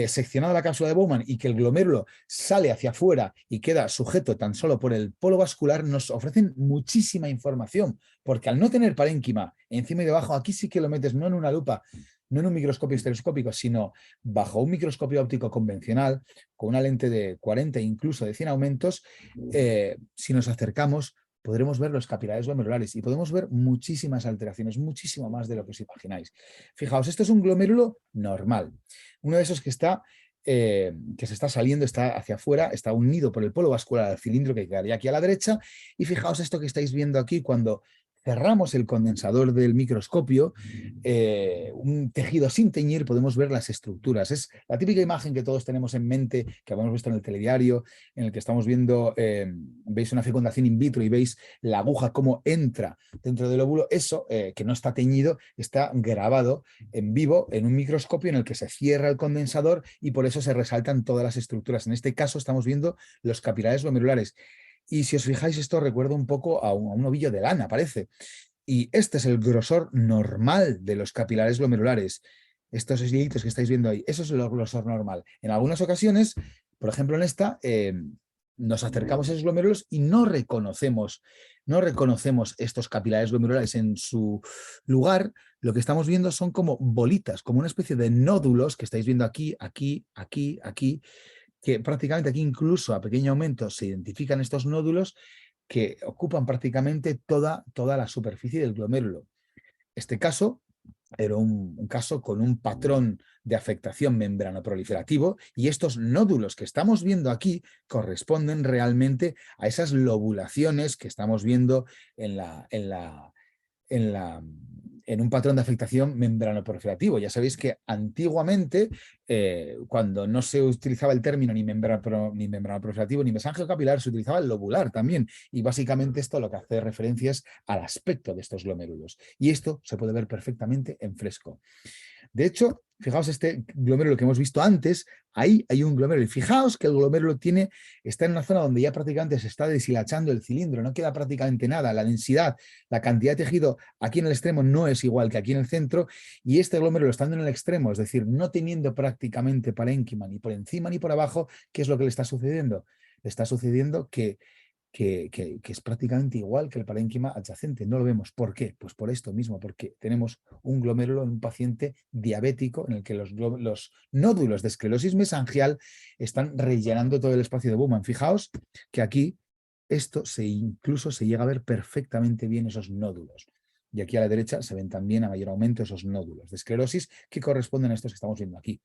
seccionada la cápsula de Bowman y que el glomérulo sale hacia afuera y queda sujeto tan solo por el polo vascular, nos ofrecen muchísima información, porque al no tener parénquima encima y debajo, aquí sí que lo metes no en una lupa, no en un microscopio estereoscópico, sino bajo un microscopio óptico convencional, con una lente de 40, incluso de 100 aumentos, si nos acercamos, podremos ver los capilares glomerulares y podemos ver muchísimas alteraciones, muchísimo más de lo que os imagináis. Fijaos, esto es un glomérulo normal, uno de esos que se está saliendo, está hacia afuera, está unido por el polo vascular al cilindro que quedaría aquí a la derecha, y fijaos esto que estáis viendo aquí cuando cerramos el condensador del microscopio, un tejido sin teñir, podemos ver las estructuras. Es la típica imagen que todos tenemos en mente, que habíamos visto en el telediario, en el que estamos viendo, veis una fecundación in vitro y veis la aguja cómo entra dentro del óvulo. Eso, que no está teñido, está grabado en vivo en un microscopio en el que se cierra el condensador y por eso se resaltan todas las estructuras. En este caso estamos viendo los capilares glomerulares. Y si os fijáis, esto recuerda un poco a un ovillo de lana, parece. Y este es el grosor normal de los capilares glomerulares. Estos hilitos que estáis viendo ahí, eso es el grosor normal. En algunas ocasiones, por ejemplo en esta, nos acercamos a esos glomérulos y no reconocemos estos capilares glomerulares en su lugar. Lo que estamos viendo son como bolitas, como una especie de nódulos que estáis viendo aquí, aquí, aquí, aquí, que prácticamente aquí incluso a pequeño aumento se identifican estos nódulos que ocupan prácticamente toda la superficie del glomérulo. Este caso era un caso con un patrón de afectación membranoproliferativo, y estos nódulos que estamos viendo aquí corresponden realmente a esas lobulaciones que estamos viendo en un patrón de afectación membranoproliferativo. Ya sabéis que antiguamente, cuando no se utilizaba el término ni membranoproliferativo ni mesangio capilar, se utilizaba el lobular también, y básicamente esto lo que hace referencia es al aspecto de estos glomérulos, y esto se puede ver perfectamente en fresco. De hecho, fijaos este glomérulo que hemos visto antes, ahí hay un glomérulo, y fijaos que el glomérulo está en una zona donde ya prácticamente se está deshilachando el cilindro, no queda prácticamente nada, la densidad, la cantidad de tejido aquí en el extremo no es igual que aquí en el centro, y este glomérulo estando en el extremo, es decir, no teniendo prácticamente parénquima ni por encima ni por abajo, ¿qué es lo que le está sucediendo? Le está sucediendo que que es prácticamente igual que el parénquima adyacente. No lo vemos. ¿Por qué? Pues por esto mismo, porque tenemos un glomérulo en un paciente diabético en el que los nódulos de esclerosis mesangial están rellenando todo el espacio de Bowman. Fijaos que aquí esto incluso se llega a ver perfectamente bien esos nódulos. Y aquí a la derecha se ven también a mayor aumento esos nódulos de esclerosis que corresponden a estos que estamos viendo aquí.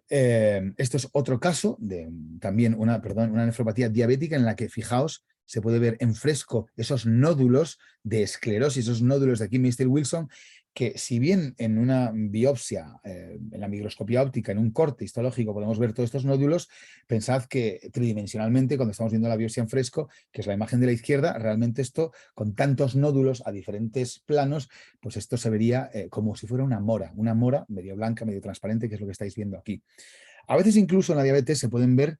Esto es otro caso de también una nefropatía diabética en la que, fijaos, se puede ver en fresco esos nódulos de esclerosis, esos nódulos de aquí Mr. Wilson, que si bien en una biopsia, en la microscopía óptica, en un corte histológico podemos ver todos estos nódulos, pensad que tridimensionalmente, cuando estamos viendo la biopsia en fresco, que es la imagen de la izquierda, realmente esto, con tantos nódulos a diferentes planos, pues esto se vería como si fuera una mora medio blanca, medio transparente, que es lo que estáis viendo aquí. A veces incluso en la diabetes se pueden ver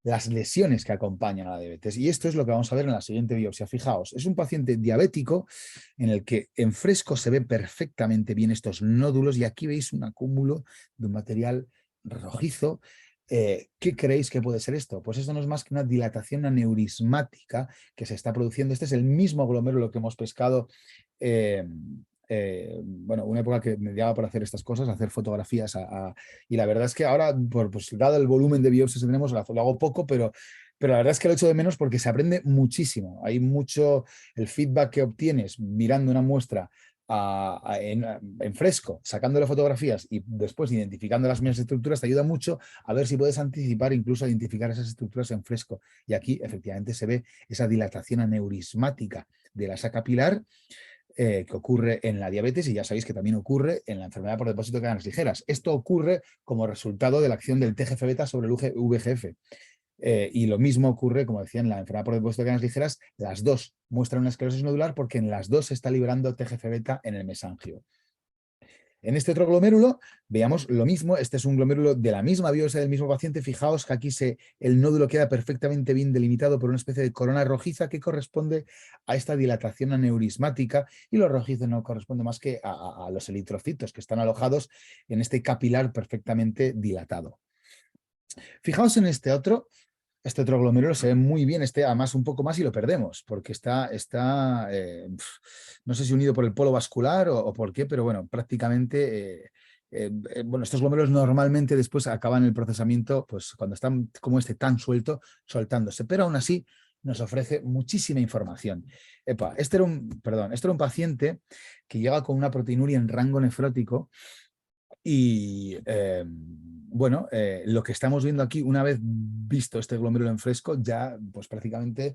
las lesiones que acompañan a la diabetes. Y esto es lo que vamos a ver en la siguiente biopsia. Fijaos, es un paciente diabético en el que en fresco se ve perfectamente bien estos nódulos y aquí veis un acúmulo de un material rojizo. ¿Qué creéis que puede ser esto? Pues esto no es más que una dilatación aneurismática que se está produciendo. Este es el mismo glomérulo que hemos pescado bueno, una época que me daba por hacer estas cosas, hacer fotografías y la verdad es que ahora, pues, dado el volumen de biopsias que tenemos, lo hago poco, pero la verdad es que lo echo de menos porque se aprende muchísimo. Hay mucho, el feedback que obtienes mirando una muestra en fresco, sacándole fotografías y después identificando las mismas estructuras, te ayuda mucho a ver si puedes anticipar, incluso a identificar esas estructuras en fresco. Y aquí efectivamente se ve esa dilatación aneurismática de la asa capilar que ocurre en la diabetes y ya sabéis que también ocurre en la enfermedad por depósito de cadenas ligeras. Esto ocurre como resultado de la acción del TGF-beta sobre el VGF. Y lo mismo ocurre, como decía, en la enfermedad por depósito de cadenas ligeras. Las dos muestran una esclerosis nodular porque en las dos se está liberando TGF-beta en el mesangio. En este otro glomérulo veamos lo mismo. Este es un glomérulo de la misma biopsia del mismo paciente. Fijaos que aquí el nódulo queda perfectamente bien delimitado por una especie de corona rojiza que corresponde a esta dilatación aneurismática y lo rojizo no corresponde más que a los eritrocitos que están alojados en este capilar perfectamente dilatado. Fijaos en este otro glomérulo se ve muy bien, además un poco más y lo perdemos, porque está no sé si unido por el polo vascular o por qué, pero bueno, prácticamente, bueno, estos glomérulos normalmente después acaban el procesamiento, pues cuando están como tan suelto, soltándose, pero aún así nos ofrece muchísima información. Este era un paciente que llega con una proteinuria en rango nefrótico y bueno, lo que estamos viendo aquí, una vez visto este glomérulo en fresco, ya pues prácticamente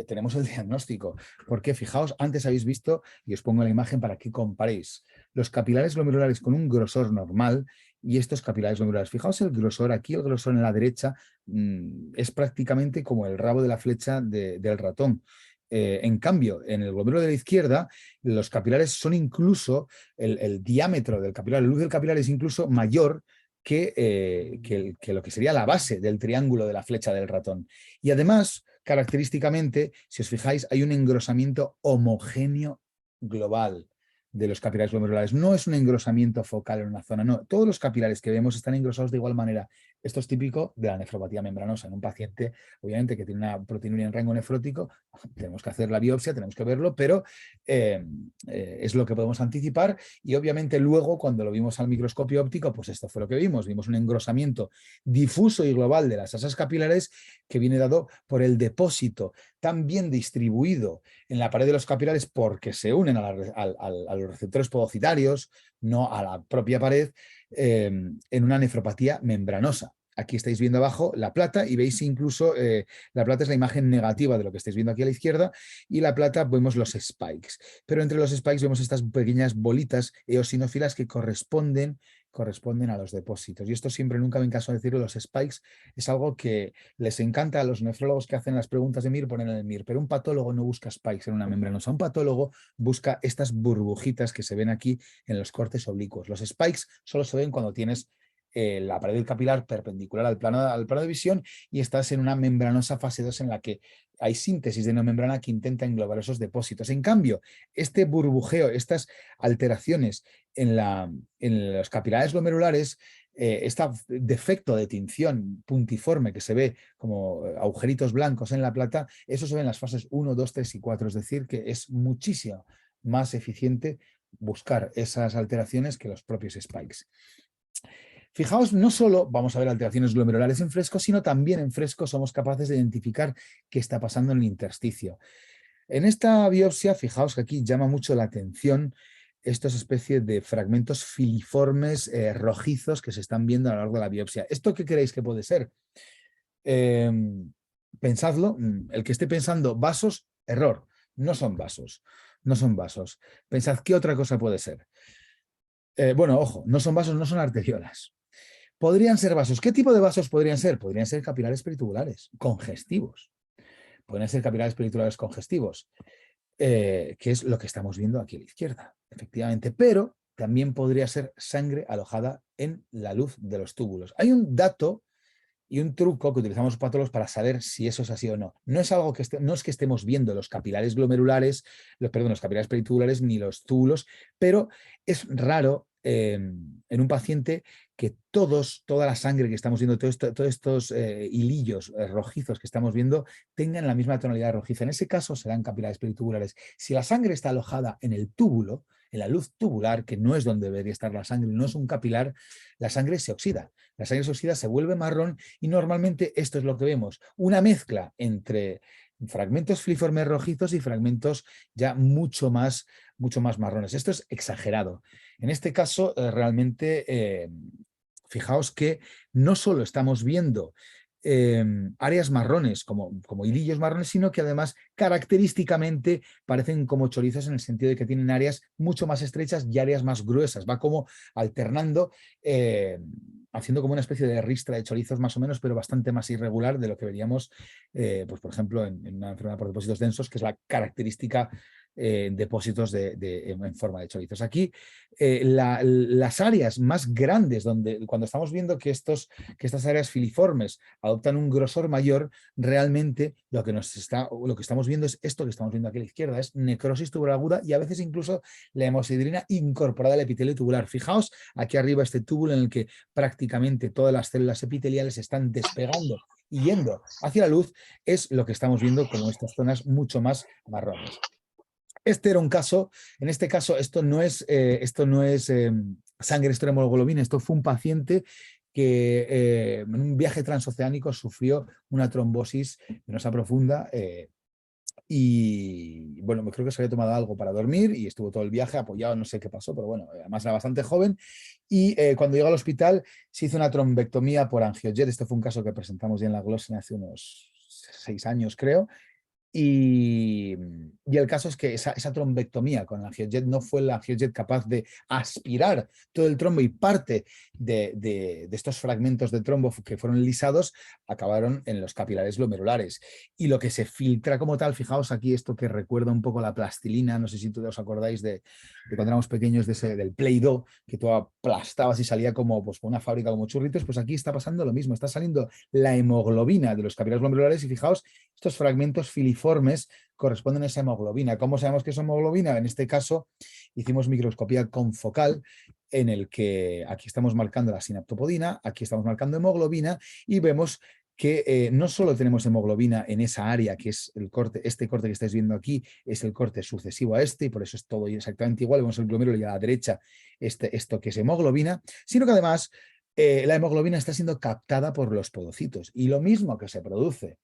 tenemos el diagnóstico. Porque fijaos, antes habéis visto, y os pongo la imagen para que comparéis, los capilares glomerulares con un grosor normal y estos capilares glomerulares. Fijaos el grosor, aquí el grosor en la derecha es prácticamente como el rabo de la flecha del ratón. En cambio, en el glomérulo de la izquierda, los capilares son incluso, el diámetro del capilar, la luz del capilar es incluso mayor que lo que sería la base del triángulo de la flecha del ratón. Y además, característicamente, si os fijáis, hay un engrosamiento homogéneo global de los capilares glomerulares. No es un engrosamiento focal en una zona, no. Todos los capilares que vemos están engrosados de igual manera. Esto es típico de la nefropatía membranosa. En un paciente, obviamente, que tiene una proteinuria en rango nefrótico, tenemos que hacer la biopsia, tenemos que verlo, pero es lo que podemos anticipar y obviamente luego cuando lo vimos al microscopio óptico, pues esto fue lo que vimos. Vimos un engrosamiento difuso y global de las asas capilares que viene dado por el depósito tan bien distribuido en la pared de los capilares porque se unen a los receptores podocitarios, no a la propia pared, en una nefropatía membranosa. Aquí estáis viendo abajo la plata y veis incluso, la plata es la imagen negativa de lo que estáis viendo aquí a la izquierda y la plata vemos los spikes. Pero entre los spikes vemos estas pequeñas bolitas eosinófilas que corresponden a los depósitos. Y esto siempre, nunca me canso de decirlo, los spikes es algo que les encanta a los nefrólogos que hacen las preguntas de MIR, ponen en el MIR, pero un patólogo no busca spikes en una membranosa, un patólogo busca estas burbujitas que se ven aquí en los cortes oblicuos. Los spikes solo se ven cuando tienes la pared del capilar perpendicular al plano de visión y estás en una membranosa fase 2 en la que hay síntesis de una membrana que intenta englobar esos depósitos. En cambio, este burbujeo, estas alteraciones en los capilares glomerulares este defecto de tinción puntiforme que se ve como agujeritos blancos en la plata, eso se ve en las fases 1, 2, 3 y 4, es decir, que es muchísimo más eficiente buscar esas alteraciones que los propios spikes. Fijaos, no solo vamos a ver alteraciones glomerulares en fresco, sino también en fresco somos capaces de identificar qué está pasando en el intersticio. En esta biopsia, fijaos que aquí llama mucho la atención estas especies de fragmentos filiformes rojizos que se están viendo a lo largo de la biopsia. ¿Esto qué creéis que puede ser? Pensadlo, el que esté pensando vasos, error, no son vasos, no son vasos. Pensad qué otra cosa puede ser. Bueno, ojo, no son vasos, no son arteriolas. Podrían ser vasos. ¿Qué tipo de vasos podrían ser? Podrían ser capilares peritubulares, congestivos. Podrían ser capilares peritubulares congestivos, que es lo que estamos viendo aquí a la izquierda, efectivamente. Pero también podría ser sangre alojada en la luz de los túbulos. Hay un dato y un truco que utilizamos los patólogos para saber si eso es así o no. No es algo que no es que estemos viendo los capilares glomerulares, los capilares peritubulares ni los túbulos, pero es raro en un paciente que toda la sangre que estamos viendo, todos estos hilillos rojizos que estamos viendo, tengan la misma tonalidad rojiza. En ese caso serán capilares peritubulares. Si la sangre está alojada en el túbulo, en la luz tubular, que no es donde debería estar la sangre, no es un capilar, la sangre se oxida. La sangre se oxida, se vuelve marrón y normalmente esto es lo que vemos, una mezcla entre fragmentos filiformes rojizos y fragmentos ya mucho más marrones. Esto es exagerado. En este caso, realmente, fijaos que no solo estamos viendo áreas marrones, como hilillos marrones, sino que además característicamente parecen como chorizos en el sentido de que tienen áreas mucho más estrechas y áreas más gruesas. Va como alternando, haciendo como una especie de ristra de chorizos más o menos, pero bastante más irregular de lo que veríamos, pues por ejemplo, en una enfermedad por depósitos densos, que es la característica depósitos en forma de chorizos. Aquí las áreas más grandes, cuando estamos viendo que estas áreas filiformes adoptan un grosor mayor, realmente lo que estamos viendo es esto que estamos viendo aquí a la izquierda, es necrosis tubular aguda y a veces incluso la hemosiderina incorporada al epitelio tubular. Fijaos aquí arriba este túbulo en el que prácticamente todas las células epiteliales están despegando y yendo hacia la luz, es lo que estamos viendo como estas zonas mucho más marrones. Este era un caso, en este caso esto no es sangre hemoglobina, esto fue un paciente que en un viaje transoceánico sufrió una trombosis venosa profunda y bueno, creo que se había tomado algo para dormir y estuvo todo el viaje apoyado, no sé qué pasó, pero bueno, además era bastante joven y cuando llegó al hospital se hizo una trombectomía por angiojet. Este fue un caso que presentamos ya en la Glossen hace unos 6 años, creo. Y el caso es que esa trombectomía con el angiojet no fue el angiojet capaz de aspirar todo el trombo y parte de estos fragmentos de trombo que fueron lisados acabaron en los capilares glomerulares. Y lo que se filtra como tal, fijaos aquí esto que recuerda un poco la plastilina, no sé si os acordáis de cuando éramos pequeños del Play-Doh, que tú aplastabas y salía como pues, una fábrica como churritos, pues aquí está pasando lo mismo, está saliendo la hemoglobina de los capilares glomerulares y fijaos, estos fragmentos filiformes corresponden a esa hemoglobina. ¿Cómo sabemos que es hemoglobina? En este caso hicimos microscopía confocal en el que aquí estamos marcando la sinaptopodina, aquí estamos marcando hemoglobina y vemos que no solo tenemos hemoglobina en esa área, que es el corte, este corte que estáis viendo aquí es el corte sucesivo a este, y por eso es todo exactamente igual, vemos el glomérulo y a la derecha esto que es hemoglobina, sino que además la hemoglobina está siendo captada por los podocitos, y lo mismo que se produce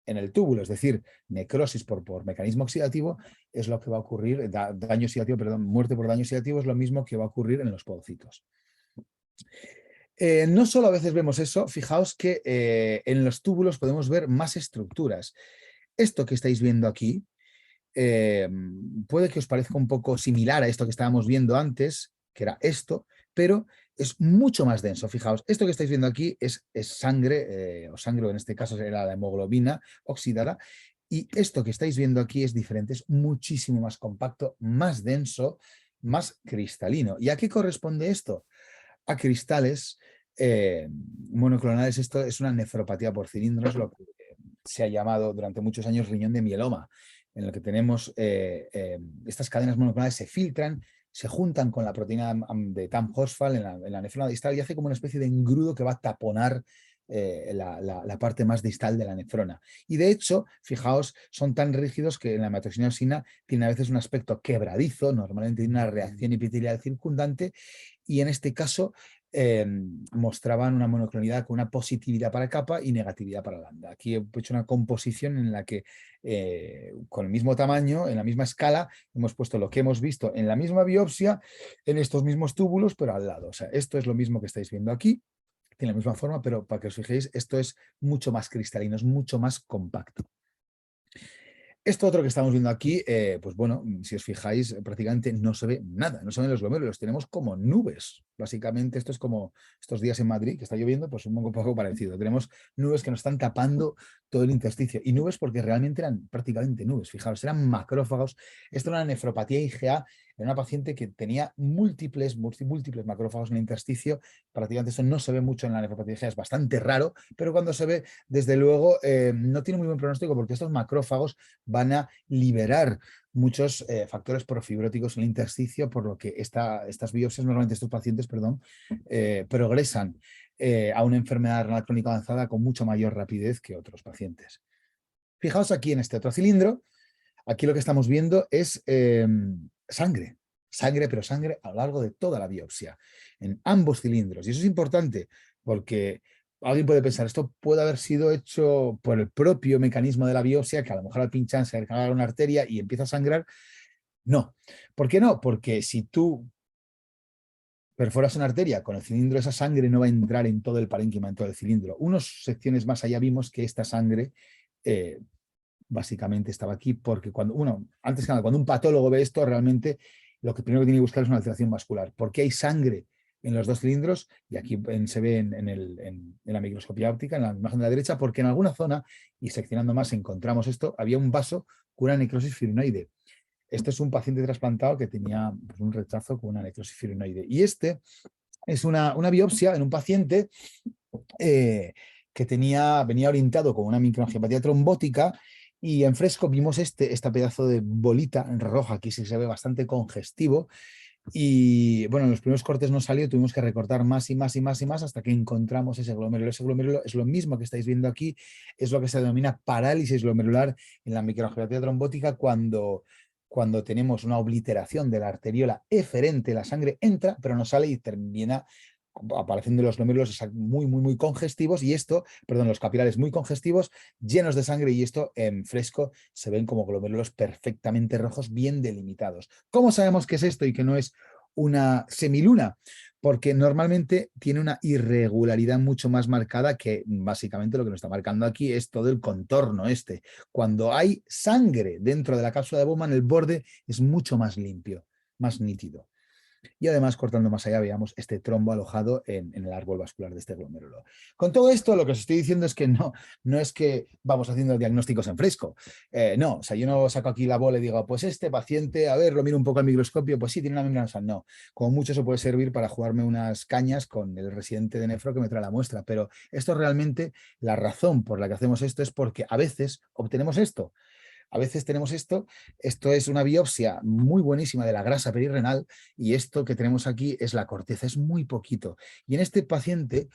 en el túbulo, es decir, necrosis por mecanismo oxidativo, es lo que va a ocurrir, daño oxidativo, perdón, muerte por daño oxidativo es lo mismo que va a ocurrir en los podocitos. No solo a veces vemos eso, fijaos que en los túbulos podemos ver más estructuras. Esto que estáis viendo aquí puede que os parezca un poco similar a esto que estábamos viendo antes, que era esto, pero es mucho más denso. Fijaos, esto que estáis viendo aquí es sangre, o sangre, en este caso era la hemoglobina oxidada, y esto que estáis viendo aquí es diferente, es muchísimo más compacto, más denso, más cristalino. ¿Y a qué corresponde esto? A cristales monoclonales. Esto es una nefropatía por cilindros, lo que se ha llamado durante muchos años riñón de mieloma, en el que tenemos estas cadenas monoclonales se filtran, se juntan con la proteína de TAM-Horsfall en la nefrona distal y hace como una especie de engrudo que va a taponar la parte más distal de la nefrona. Y de hecho, fijaos, son tan rígidos que en la hematoxina tiene a veces un aspecto quebradizo, normalmente tiene una reacción epitelial circundante, y en este caso mostraban una monoclonalidad con una positividad para capa y negatividad para lambda. Aquí he hecho una composición en la que con el mismo tamaño, en la misma escala, hemos puesto lo que hemos visto en la misma biopsia, en estos mismos túbulos, pero al lado. O sea, esto es lo mismo que estáis viendo aquí, tiene la misma forma, pero para que os fijéis, esto es mucho más cristalino, es mucho más compacto. Esto otro que estamos viendo aquí, pues bueno, si os fijáis, prácticamente no se ve nada, no se ven los glomérulos, tenemos como nubes. Básicamente esto es como estos días en Madrid, que está lloviendo, pues un poco parecido. Tenemos nubes que nos están tapando todo el intersticio. Y nubes porque realmente eran prácticamente nubes, fijaos, eran macrófagos. Esto era una nefropatía IgA en una paciente que tenía múltiples macrófagos en el intersticio. Prácticamente eso no se ve mucho en la nefropatía IgA, es bastante raro, pero cuando se ve, desde luego, no tiene muy buen pronóstico porque estos macrófagos van a liberar muchos factores profibróticos en el intersticio, por lo que estas biopsias, normalmente estos pacientes, perdón, progresan a una enfermedad renal crónica avanzada con mucho mayor rapidez que otros pacientes. Fijaos aquí en este otro cilindro, aquí lo que estamos viendo es sangre, pero sangre a lo largo de toda la biopsia, en ambos cilindros. Y eso es importante porque alguien puede pensar, esto puede haber sido hecho por el propio mecanismo de la biopsia, que a lo mejor al pinchar se agarra una arteria y empieza a sangrar. No. ¿Por qué no? Porque si tú perforas una arteria con el cilindro, esa sangre no va a entrar en todo el parénquima, en todo el cilindro. Unas secciones más allá vimos que esta sangre básicamente estaba aquí porque antes que nada, cuando un patólogo ve esto, realmente lo que primero que tiene que buscar es una alteración vascular. ¿Por qué hay sangre en los dos cilindros? Y aquí se ve en la microscopía óptica, en la imagen de la derecha, porque en alguna zona, y seccionando más encontramos esto, había un vaso con una necrosis fibrinoide. Este es un paciente trasplantado que tenía pues, un rechazo con una necrosis fibrinoide. Y este es una biopsia en un paciente que venía orientado con una microangiopatía trombótica, y en fresco vimos esta pedazo de bolita roja, aquí sí se ve bastante congestivo, y bueno, en los primeros cortes no salió, tuvimos que recortar más y más y más y más hasta que encontramos ese glomérulo. Ese glomérulo es lo mismo que estáis viendo aquí, es lo que se denomina parálisis glomerular en la microangiopatía trombótica, cuando tenemos una obliteración de la arteriola eferente, la sangre entra, pero no sale y termina apareciendo los glomérulos muy congestivos, y los capilares muy congestivos, llenos de sangre, y esto en fresco se ven como glomérulos perfectamente rojos, bien delimitados. ¿Cómo sabemos que es esto y que no es una semiluna? Porque normalmente tiene una irregularidad mucho más marcada, que básicamente lo que nos está marcando aquí es todo el contorno este. Cuando hay sangre dentro de la cápsula de Bowman, el borde es mucho más limpio, más nítido. Y además, cortando más allá, veamos este trombo alojado en el árbol vascular de este glomérulo. Con todo esto, lo que os estoy diciendo es que no es que vamos haciendo diagnósticos en fresco. No, o sea, yo no saco aquí la bola y digo, pues este paciente, a ver, lo miro un poco al microscopio, pues sí, tiene una membrana nasal. No, como mucho eso puede servir para jugarme unas cañas con el residente de nefro que me trae la muestra, pero esto realmente, la razón por la que hacemos esto es porque a veces obtenemos esto. A veces tenemos esto es una biopsia muy buenísima de la grasa perirrenal, y esto que tenemos aquí es la corteza, es muy poquito. Y en este paciente,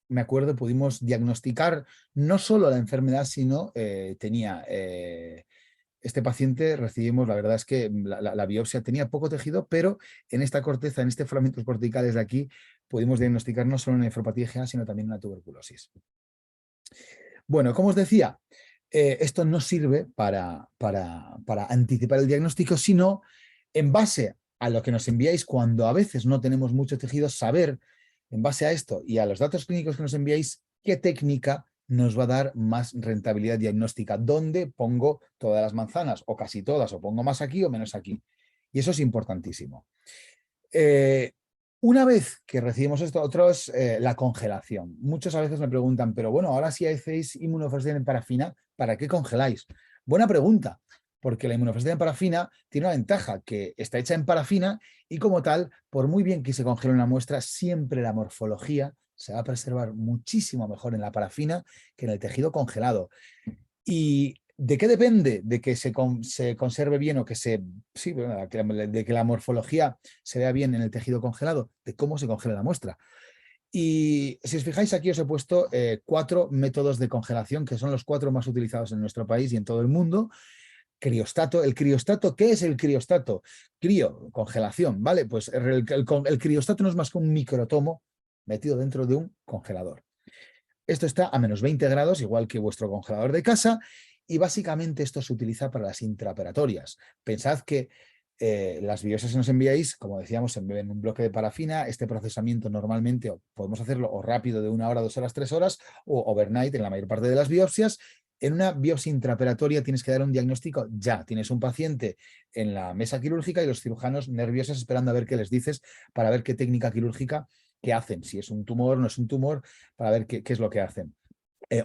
me acuerdo, pudimos diagnosticar no solo la enfermedad, sino tenía... este paciente recibimos, la verdad es que la biopsia tenía poco tejido, pero en esta corteza, en este filamentos corticales de aquí, pudimos diagnosticar no solo una nefropatía IgA, sino también una tuberculosis. Bueno, como os decía, esto no sirve para anticipar el diagnóstico, sino en base a lo que nos enviáis cuando a veces no tenemos mucho tejido, saber en base a esto y a los datos clínicos que nos enviáis qué técnica nos va a dar más rentabilidad diagnóstica, dónde pongo todas las manzanas o casi todas, o pongo más aquí o menos aquí. Y eso es importantísimo. Una vez que recibimos esto, otro es la congelación. Muchos a veces me preguntan, pero bueno, ahora si hacéis inmunofosfatina en parafina, ¿para qué congeláis? Buena pregunta, porque la inmunofosfatina en parafina tiene una ventaja, que está hecha en parafina, y como tal, por muy bien que se congele una muestra, siempre la morfología se va a preservar muchísimo mejor en la parafina que en el tejido congelado. Y ¿De qué depende? De que se conserve bien o que sí, de que la morfología se vea bien en el tejido congelado, de cómo se congela la muestra. Y si os fijáis, aquí os he puesto 4 métodos de congelación, que son los 4 más utilizados en nuestro país y en todo el mundo. Criostato. El criostato, ¿qué es el criostato? Crío, congelación, ¿vale? Pues el criostato no es más que un microtomo metido dentro de un congelador. Esto está a menos 20 grados, igual que vuestro congelador de casa, y básicamente esto se utiliza para las intraoperatorias. Pensad que las biopsias que nos enviáis, como decíamos, se envían en un bloque de parafina. Este procesamiento normalmente podemos hacerlo o rápido de 1 hora, 2 horas, 3 horas, o overnight en la mayor parte de las biopsias. En una biopsia intraoperatoria tienes que dar un diagnóstico ya. Tienes un paciente en la mesa quirúrgica y los cirujanos nerviosos esperando a ver qué les dices para ver qué técnica quirúrgica que hacen, si es un tumor, no es un tumor, para ver qué es lo que hacen.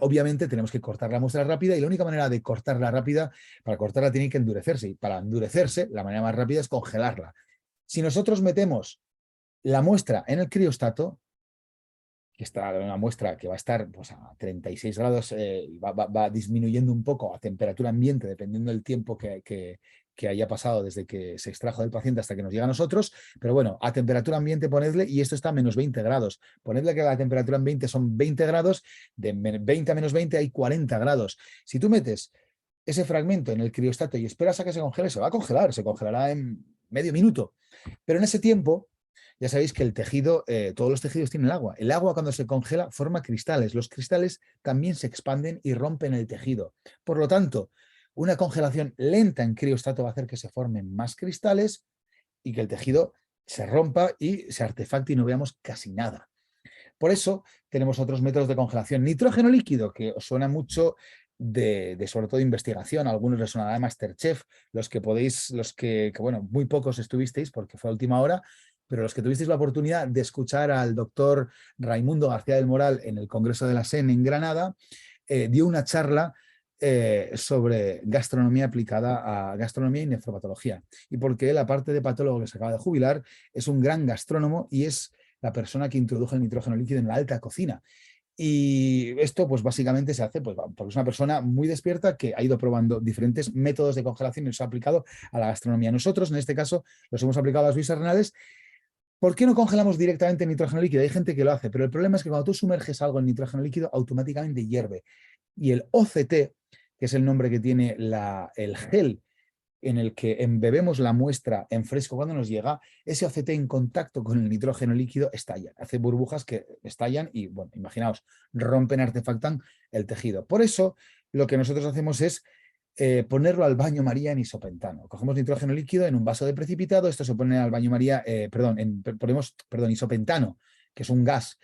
Obviamente tenemos que cortar la muestra rápida y la única manera de cortarla rápida, para cortarla tiene que endurecerse y para endurecerse la manera más rápida es congelarla. Si nosotros metemos la muestra en el criostato, que está una muestra que va a estar pues, a 36 grados, va disminuyendo un poco a temperatura ambiente dependiendo del tiempo que haya pasado desde que se extrajo del paciente hasta que nos llega a nosotros, pero bueno, a temperatura ambiente ponedle, y esto está a menos 20 grados, ponedle que la temperatura ambiente son 20 grados, de 20 a menos 20 hay 40 grados. Si tú metes ese fragmento en el criostato y esperas a que se congele, se va a congelar, se congelará en medio minuto, pero en ese tiempo ya sabéis que el tejido, todos los tejidos tienen agua. El agua cuando se congela forma cristales. Los cristales también se expanden y rompen el tejido. Por lo tanto, una congelación lenta en criostato va a hacer que se formen más cristales y que el tejido se rompa y se artefacte y no veamos casi nada. Por eso tenemos otros métodos de congelación. Nitrógeno líquido, que os suena mucho de sobre todo investigación, a algunos les sonará de MasterChef, los que podéis, bueno, muy pocos estuvisteis porque fue a última hora, pero los que tuvisteis la oportunidad de escuchar al doctor Raimundo García del Moral en el Congreso de la SEN en Granada, dio una charla sobre gastronomía aplicada a gastronomía y nefropatología. Y porque él, aparte de patólogo que se acaba de jubilar, es un gran gastrónomo y es la persona que introdujo el nitrógeno líquido en la alta cocina. Y esto, pues básicamente se hace pues, porque es una persona muy despierta que ha ido probando diferentes métodos de congelación y los ha aplicado a la gastronomía. Nosotros, en este caso, los hemos aplicado a las biopsias renales. ¿Por qué no congelamos directamente nitrógeno líquido? Hay gente que lo hace, pero el problema es que cuando tú sumerges algo en nitrógeno líquido, automáticamente hierve. Y el OCT, que es el nombre que tiene el gel en el que embebemos la muestra en fresco cuando nos llega, ese OCT en contacto con el nitrógeno líquido estalla, hace burbujas que estallan y, bueno, imaginaos, rompen, artefactan el tejido. Por eso, lo que nosotros hacemos es ponerlo al baño María en isopentano. Cogemos nitrógeno líquido en un vaso de precipitado, esto se pone al baño María, ponemos isopentano, que es un gas.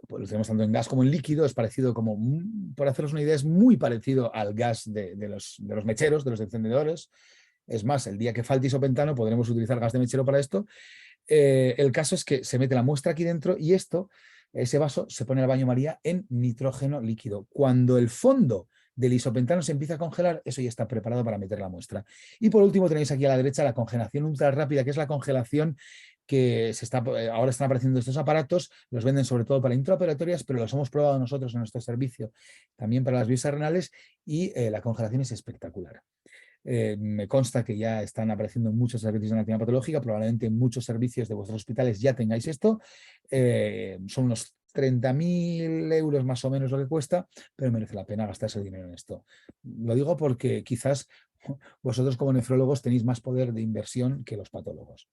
Pues lo tenemos tanto en gas como en líquido, es parecido como, por haceros una idea, es muy parecido al gas de los mecheros, de los encendedores. Es más, el día que falte isopentano podremos utilizar gas de mechero para esto. El caso es que se mete la muestra aquí dentro y ese vaso se pone al baño María en nitrógeno líquido. Cuando el fondo del isopentano se empieza a congelar, eso ya está preparado para meter la muestra. Y por último tenéis aquí a la derecha la congelación ultra rápida, que es la congelación que ahora están apareciendo estos aparatos, los venden sobre todo para intraoperatorias, pero los hemos probado nosotros en nuestro servicio también para las biopsias renales y la congelación es espectacular. Me consta que ya están apareciendo en muchos servicios de anatomía patológica, probablemente en muchos servicios de vuestros hospitales ya tengáis esto. Son unos 30.000 euros más o menos lo que cuesta, pero merece la pena gastarse el dinero en esto. Lo digo porque quizás vosotros como nefrólogos tenéis más poder de inversión que los patólogos.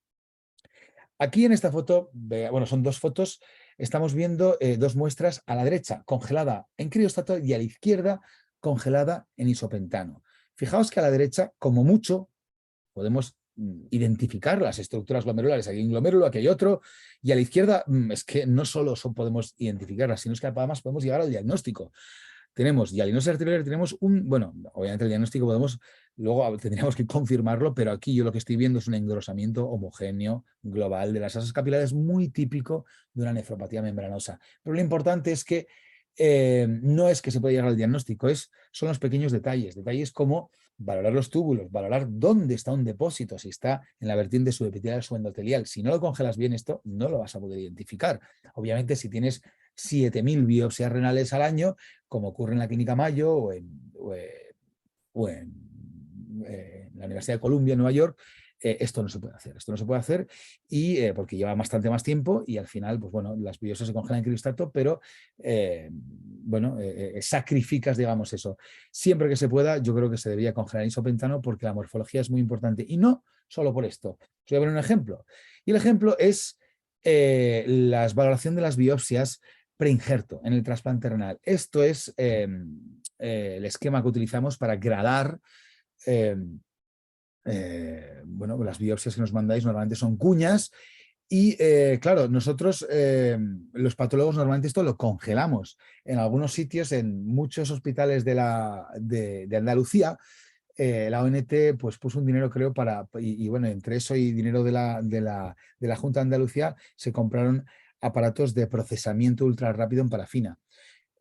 Aquí en esta foto, bueno, son 2 fotos, estamos viendo 2 muestras a la derecha, congelada en criostato, y a la izquierda, congelada en isopentano. Fijaos que a la derecha, como mucho, podemos identificar las estructuras glomerulares. Aquí hay un glomérulo, aquí hay otro, y a la izquierda es que no solo podemos identificarlas, sino que además podemos llegar al diagnóstico. Tenemos dialinosis arterial, tenemos bueno, obviamente el diagnóstico luego tendríamos que confirmarlo, pero aquí yo lo que estoy viendo es un engrosamiento homogéneo global de las asas capilares muy típico de una nefropatía membranosa. Pero lo importante es que no es que se pueda llegar al diagnóstico, son los pequeños detalles como valorar los túbulos, valorar dónde está un depósito, si está en la vertiente subepitelial o subendotelial. Si no lo congelas bien esto, no lo vas a poder identificar. Obviamente, si tienes 7.000 biopsias renales al año, como ocurre en la Clínica Mayo o en la Universidad de Columbia en Nueva York. Esto no se puede hacer. Esto no se puede hacer y, porque lleva bastante más tiempo y al final, pues bueno, las biopsias se congelan en criostato, pero bueno, sacrificas, digamos, eso. Siempre que se pueda, yo creo que se debería congelar en isopentano porque la morfología es muy importante. Y no solo por esto. Os voy a poner un ejemplo. Y el ejemplo es la valoración de las biopsias preinjerto en el trasplante renal. Esto es el esquema que utilizamos para gradar bueno, las biopsias que nos mandáis normalmente son cuñas y claro, nosotros los patólogos normalmente esto lo congelamos. En algunos sitios, en muchos hospitales de Andalucía, la ONT pues, puso un dinero, creo, y bueno, entre eso y dinero de la Junta de Andalucía se compraron aparatos de procesamiento ultra rápido en parafina.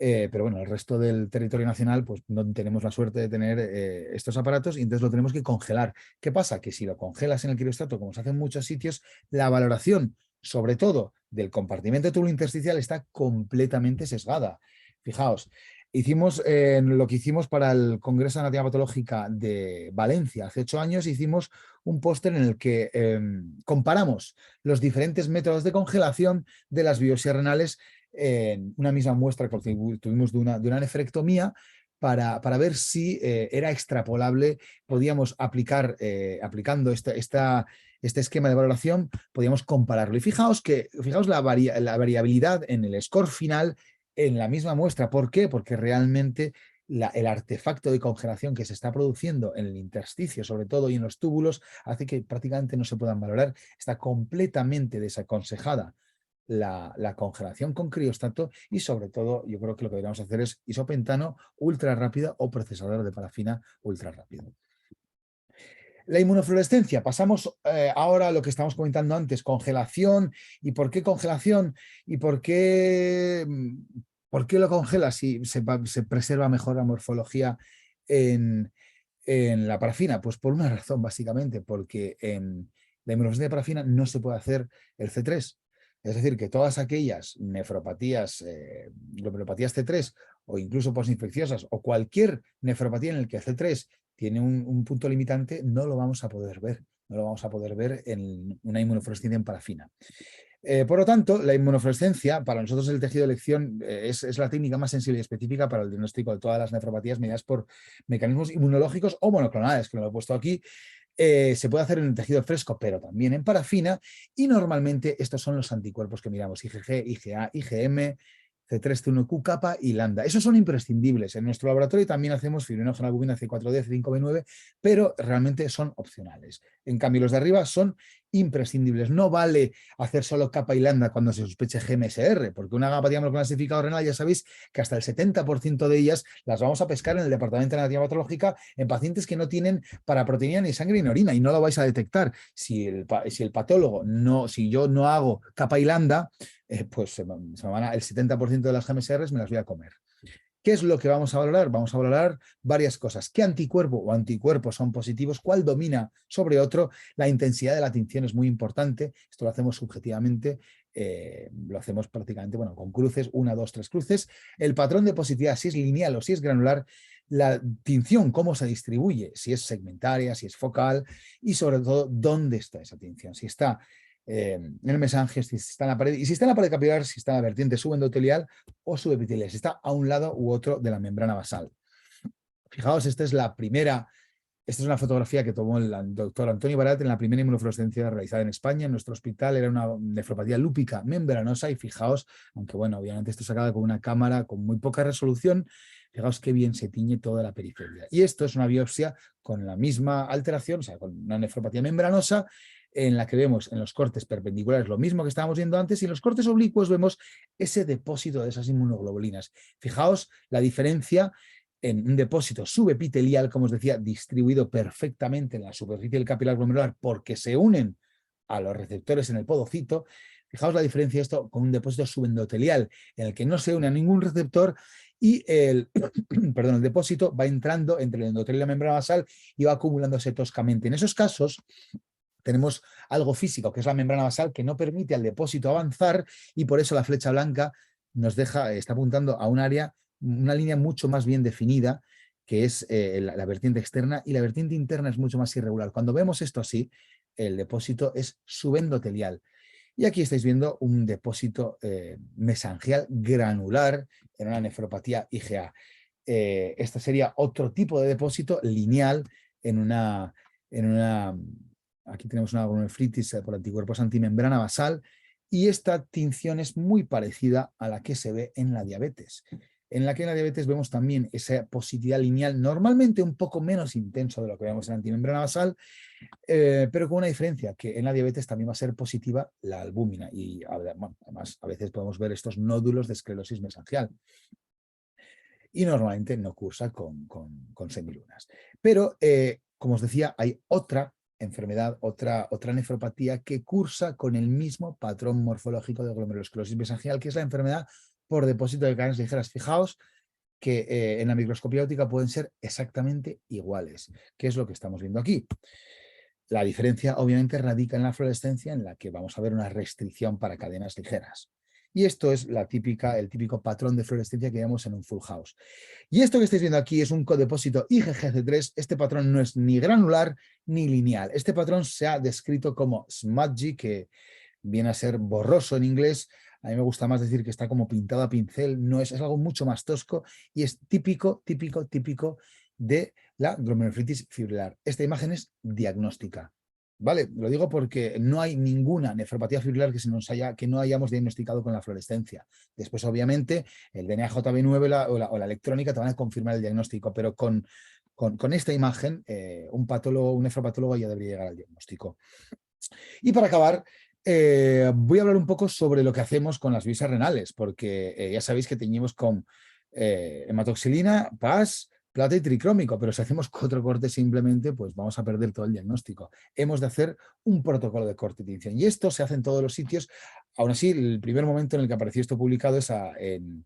Pero bueno, el resto del territorio nacional pues no tenemos la suerte de tener estos aparatos y entonces lo tenemos que congelar. ¿Qué pasa? Que si lo congelas en el criostato, como se hace en muchos sitios, la valoración, sobre todo del compartimento de túbulo intersticial, está completamente sesgada. Fijaos, hicimos lo que hicimos para el Congreso de Anatomía Patológica de Valencia hace 8 años, hicimos un póster en el que comparamos los diferentes métodos de congelación de las biopsias renales en una misma muestra que tuvimos de una nefrectomía para ver si era extrapolable, podíamos aplicando este esquema de valoración, podíamos compararlo. Y fijaos la variabilidad en el score final en la misma muestra. ¿Por qué? Porque realmente el artefacto de congelación que se está produciendo en el intersticio, sobre todo, y en los túbulos, hace que prácticamente no se puedan valorar. Está completamente desaconsejada la congelación con criostato y sobre todo yo creo que lo que deberíamos hacer es isopentano ultra rápida o procesador de parafina ultra rápido. La inmunofluorescencia, pasamos ahora a lo que estamos comentando antes, congelación. ¿Y por qué congelación? ¿Y por qué lo congela si se preserva mejor la morfología en la parafina? Pues por una razón, básicamente, porque en la inmunofluorescencia de parafina no se puede hacer el C3. Es decir, que todas aquellas nefropatías, glomerulopatías C3 o incluso posinfecciosas o cualquier nefropatía en el que el C3 tiene un punto limitante, no lo vamos a poder ver. No lo vamos a poder ver en una inmunofluorescencia en parafina. Por lo tanto, la inmunofluorescencia, para nosotros el tejido de elección es la técnica más sensible y específica para el diagnóstico de todas las nefropatías mediadas por mecanismos inmunológicos o monoclonales, que no lo he puesto aquí. Se puede hacer en el tejido fresco, pero también en parafina, y normalmente estos son los anticuerpos que miramos: IgG, IgA, IgM, C3, C1Q, kappa y lambda. Esos son imprescindibles. En nuestro laboratorio también hacemos fibrinógeno, albúmina, C4D, C5B9, pero realmente son opcionales. En cambio, los de arriba son imprescindibles. No vale hacer solo kappa y lambda cuando se sospeche GMSR, porque una gapatía clasificado renal, ya sabéis que hasta el 70% de ellas las vamos a pescar en el departamento de anatomía patológica en pacientes que no tienen paraproteinina ni sangre ni orina, y no lo vais a detectar. Si el patólogo si yo no hago kappa y lambda, pues el 70% de las GMSRs me las voy a comer. ¿Qué es lo que vamos a valorar? Vamos a valorar varias cosas. ¿Qué anticuerpo o anticuerpos son positivos? ¿Cuál domina sobre otro? La intensidad de la tinción es muy importante. Esto lo hacemos subjetivamente. Lo hacemos prácticamente con cruces, 1, 2, 3 cruces. El patrón de positividad, si es lineal o si es granular. La tinción, cómo se distribuye, si es segmentaria, si es focal, y sobre todo, dónde está esa tinción. Si está en el mesange, si está en la pared, y si está en la pared capilar, si está en la vertiente subendotelial o subepitelial, si está a un lado u otro de la membrana basal. Fijaos, esta es una fotografía que tomó el doctor Antonio Barat en la primera inmunofluorescencia realizada en España. En nuestro hospital era una nefropatía lúpica membranosa y fijaos, aunque obviamente esto es sacado con una cámara con muy poca resolución, fijaos qué bien se tiñe toda la periferia. Y esto es una biopsia con la misma alteración, o sea, con una nefropatía membranosa, en la que vemos en los cortes perpendiculares lo mismo que estábamos viendo antes, y en los cortes oblicuos vemos ese depósito de esas inmunoglobulinas. Fijaos la diferencia en un depósito subepitelial, como os decía, distribuido perfectamente en la superficie del capilar glomerular porque se unen a los receptores en el podocito. Fijaos la diferencia de esto con un depósito subendotelial en el que no se une a ningún receptor y el depósito va entrando entre el endotelio y la membrana basal y va acumulándose toscamente. En esos casos tenemos algo físico, que es la membrana basal, que no permite al depósito avanzar, y por eso la flecha blanca nos deja, está apuntando a un área, una línea mucho más bien definida, que es la vertiente externa, y la vertiente interna es mucho más irregular. Cuando vemos esto así, el depósito es subendotelial. Y aquí estáis viendo un depósito mesangial granular en una nefropatía IgA. Este sería otro tipo de depósito lineal en una aquí tenemos una glomerulonefritis por anticuerpos antimembrana basal, y esta tinción es muy parecida a la que se ve en la diabetes. En la diabetes vemos también esa positividad lineal, normalmente un poco menos intenso de lo que vemos en antimembrana basal, pero con una diferencia, que en la diabetes también va a ser positiva la albúmina, y bueno, además a veces podemos ver estos nódulos de esclerosis mesangial. Y normalmente no cursa con semilunas. Pero, como os decía, hay otra enfermedad, otra nefropatía que cursa con el mismo patrón morfológico de glomerulosclerosis mesangial, que es la enfermedad por depósito de cadenas ligeras. Fijaos que en la microscopía óptica pueden ser exactamente iguales, que es lo que estamos viendo aquí. La diferencia obviamente radica en la fluorescencia, en la que vamos a ver una restricción para cadenas ligeras. Y esto es el típico patrón de fluorescencia que vemos en un full house. Y esto que estáis viendo aquí es un codepósito IgGC3. Este patrón no es ni granular ni lineal. Este patrón se ha descrito como smudgy, que viene a ser borroso en inglés. A mí me gusta más decir que está como pintado a pincel. No es algo mucho más tosco, y es típico de la glomerulonefritis fibrilar. Esta imagen es diagnóstica. ¿Vale? Lo digo porque no hay ninguna nefropatía fibrilar que no hayamos diagnosticado con la fluorescencia. Después, obviamente, el DNA JB9 o la electrónica te van a confirmar el diagnóstico, pero con esta imagen, un nefropatólogo ya debería llegar al diagnóstico. Y para acabar, voy a hablar un poco sobre lo que hacemos con las biopsias renales, porque ya sabéis que teñimos con hematoxilina, PAS, plata y tricrómico, pero si hacemos 4 cortes simplemente, pues vamos a perder todo el diagnóstico. Hemos de hacer un protocolo de corte y tinción, y esto se hace en todos los sitios. Aún así, el primer momento en el que apareció esto publicado es en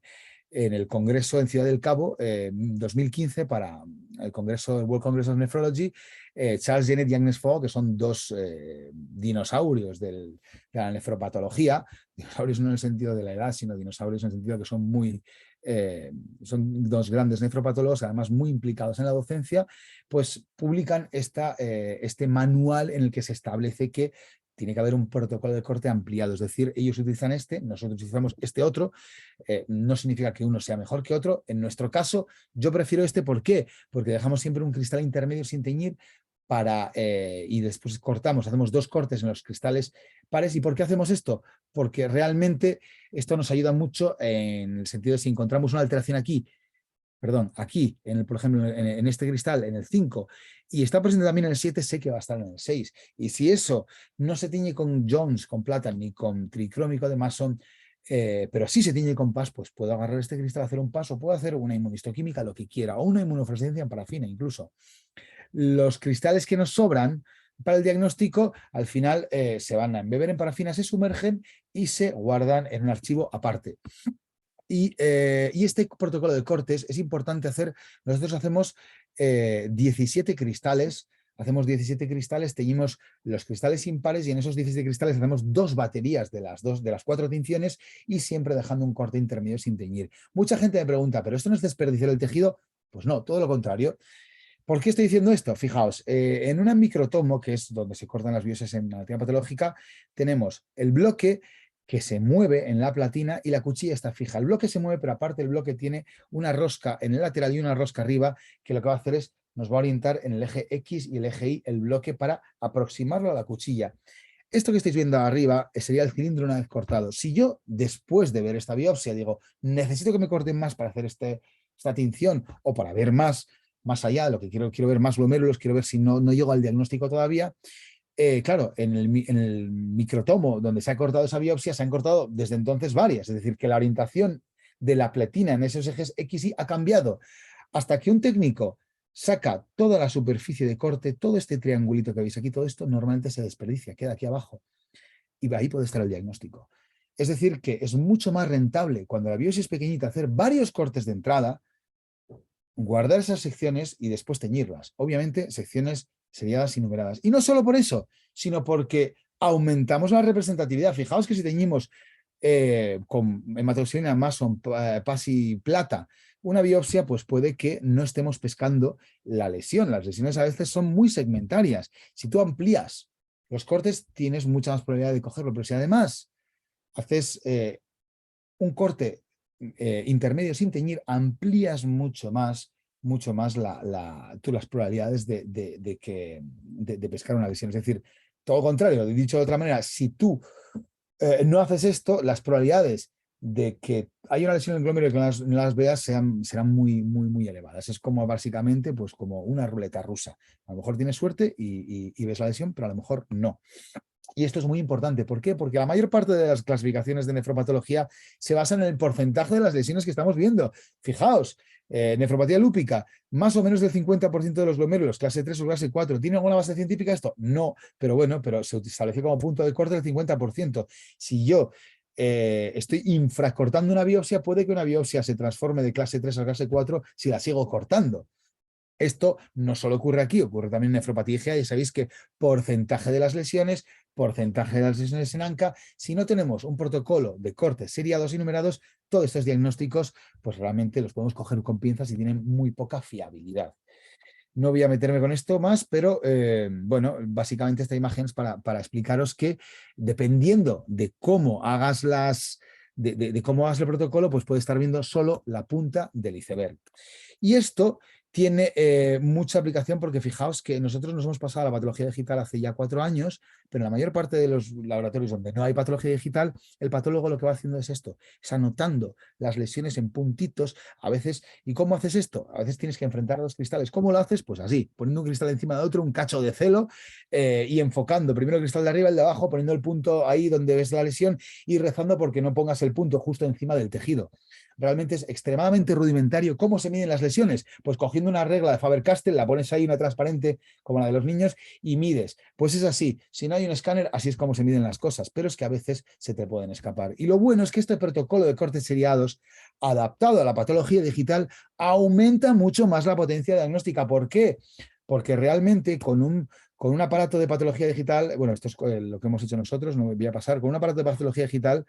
el Congreso en Ciudad del Cabo, 2015, para el Congreso, el World Congress of Nephrology. Charles Jenner y Agnes Fogg, que son dos dinosaurios de la nefropatología, dinosaurios no en el sentido de la edad, sino dinosaurios en el sentido de que son dos grandes nefropatólogos, además muy implicados en la docencia, pues publican este manual en el que se establece que tiene que haber un protocolo de corte ampliado, es decir, ellos utilizan nosotros utilizamos este otro. No significa que uno sea mejor que otro. En nuestro caso, yo prefiero este. ¿Por qué? Porque dejamos siempre un cristal intermedio sin teñir y después cortamos, hacemos 2 cortes en los cristales pares. ¿Y por qué hacemos esto? Porque realmente esto nos ayuda mucho en el sentido de si encontramos una alteración aquí, por ejemplo, en este cristal, en el 5, y está presente también en el 7, sé que va a estar en el 6. Y si eso no se tiñe con Jones, con plata, ni con tricrómico de Mason, pero sí se tiñe con PAS, pues puedo agarrar este cristal, hacer un paso, puedo hacer una inmunistoquímica, lo que quiera, o una inmunofluorescencia en parafina incluso. Los cristales que nos sobran para el diagnóstico, al final se van a embeber en parafina, se sumergen y se guardan en un archivo aparte. Y este protocolo de cortes es importante hacer. Nosotros hacemos 17 cristales, teñimos los cristales impares, y en esos 17 cristales hacemos 2 baterías de las 4 tinciones, y siempre dejando un corte intermedio sin teñir. Mucha gente me pregunta, ¿pero esto no es desperdiciar el tejido? Pues no, todo lo contrario. ¿Por qué estoy diciendo esto? Fijaos, en una microtomo, que es donde se cortan las biopsias en anatomía patológica, tenemos el bloque que se mueve en la platina y la cuchilla está fija. El bloque se mueve, pero aparte el bloque tiene una rosca en el lateral y una rosca arriba, que lo que va a hacer es, nos va a orientar en el eje X y el eje Y el bloque para aproximarlo a la cuchilla. Esto que estáis viendo arriba sería el cilindro una vez cortado. Si yo, después de ver esta biopsia, digo, necesito que me corten más para hacer esta tinción, o para ver más allá de lo que quiero ver más glomérulos, quiero ver si no llego al diagnóstico todavía. Claro, en el microtomo donde se ha cortado esa biopsia, se han cortado desde entonces varias, es decir, que la orientación de la pletina en esos ejes X y Y ha cambiado, hasta que un técnico saca toda la superficie de corte, todo este triangulito que veis aquí, todo esto normalmente se desperdicia, queda aquí abajo, y ahí puede estar el diagnóstico. Es decir, que es mucho más rentable, cuando la biopsia es pequeñita, hacer varios cortes de entrada, guardar esas secciones y después teñirlas. Obviamente, secciones seriadas y numeradas. Y no solo por eso, sino porque aumentamos la representatividad. Fijaos que si teñimos con hematoxilina, Mason, PASI, plata, una biopsia, pues puede que no estemos pescando la lesión. Las lesiones a veces son muy segmentarias. Si tú amplías los cortes, tienes mucha más probabilidad de cogerlo, pero si además haces un corte intermedio sin teñir, amplías mucho más las probabilidades de pescar una lesión. Es decir, todo lo contrario, dicho de otra manera, si tú no haces esto, las probabilidades de que haya una lesión en el glómero y que no las veas serán muy elevadas. Es como básicamente pues como una ruleta rusa. A lo mejor tienes suerte y ves la lesión, pero a lo mejor no. Y esto es muy importante. ¿Por qué? Porque la mayor parte de las clasificaciones de nefropatología se basan en el porcentaje de las lesiones que estamos viendo. Fijaos, nefropatía lúpica, más o menos del 50% de los glomérulos, clase 3 o clase 4. ¿Tiene alguna base científica esto? No, pero bueno, pero se estableció como punto de corte el 50%. Si yo estoy infracortando una biopsia, puede que una biopsia se transforme de clase 3 a clase 4 si la sigo cortando. Esto no solo ocurre aquí, ocurre también en nefropatía IgA. Ya sabéis que porcentaje de las lesiones, porcentaje de las lesiones en ANCA, si no tenemos un protocolo de cortes seriados y numerados, todos estos diagnósticos pues realmente los podemos coger con pinzas y tienen muy poca fiabilidad. No voy a meterme con esto más, pero bueno, básicamente esta imagen es para explicaros que dependiendo de cómo hagas de cómo hagas el protocolo, pues puedes estar viendo solo la punta del iceberg. Y esto tiene mucha aplicación porque fijaos que nosotros nos hemos pasado a la patología digital hace ya 4 años, pero en la mayor parte de los laboratorios donde no hay patología digital, el patólogo lo que va haciendo es esto, es anotando las lesiones en puntitos a veces. ¿Y cómo haces esto? A veces tienes que enfrentar a los cristales. ¿Cómo lo haces? Pues así, poniendo un cristal encima de otro, un cacho de celo y enfocando primero el cristal de arriba, el de abajo, poniendo el punto ahí donde ves la lesión y rezando porque no pongas el punto justo encima del tejido. Realmente es extremadamente rudimentario. ¿Cómo se miden las lesiones? Pues cogiendo una regla de Faber-Castell, la pones ahí, una transparente como la de los niños, y mides. Pues es así. Si no hay un escáner, así es como se miden las cosas, pero es que a veces se te pueden escapar. Y lo bueno es que este protocolo de cortes seriados, adaptado a la patología digital, aumenta mucho más la potencia diagnóstica. ¿Por qué? Porque realmente con un aparato de patología digital, bueno, esto es lo que hemos hecho nosotros, no me voy a pasar, con un aparato de patología digital,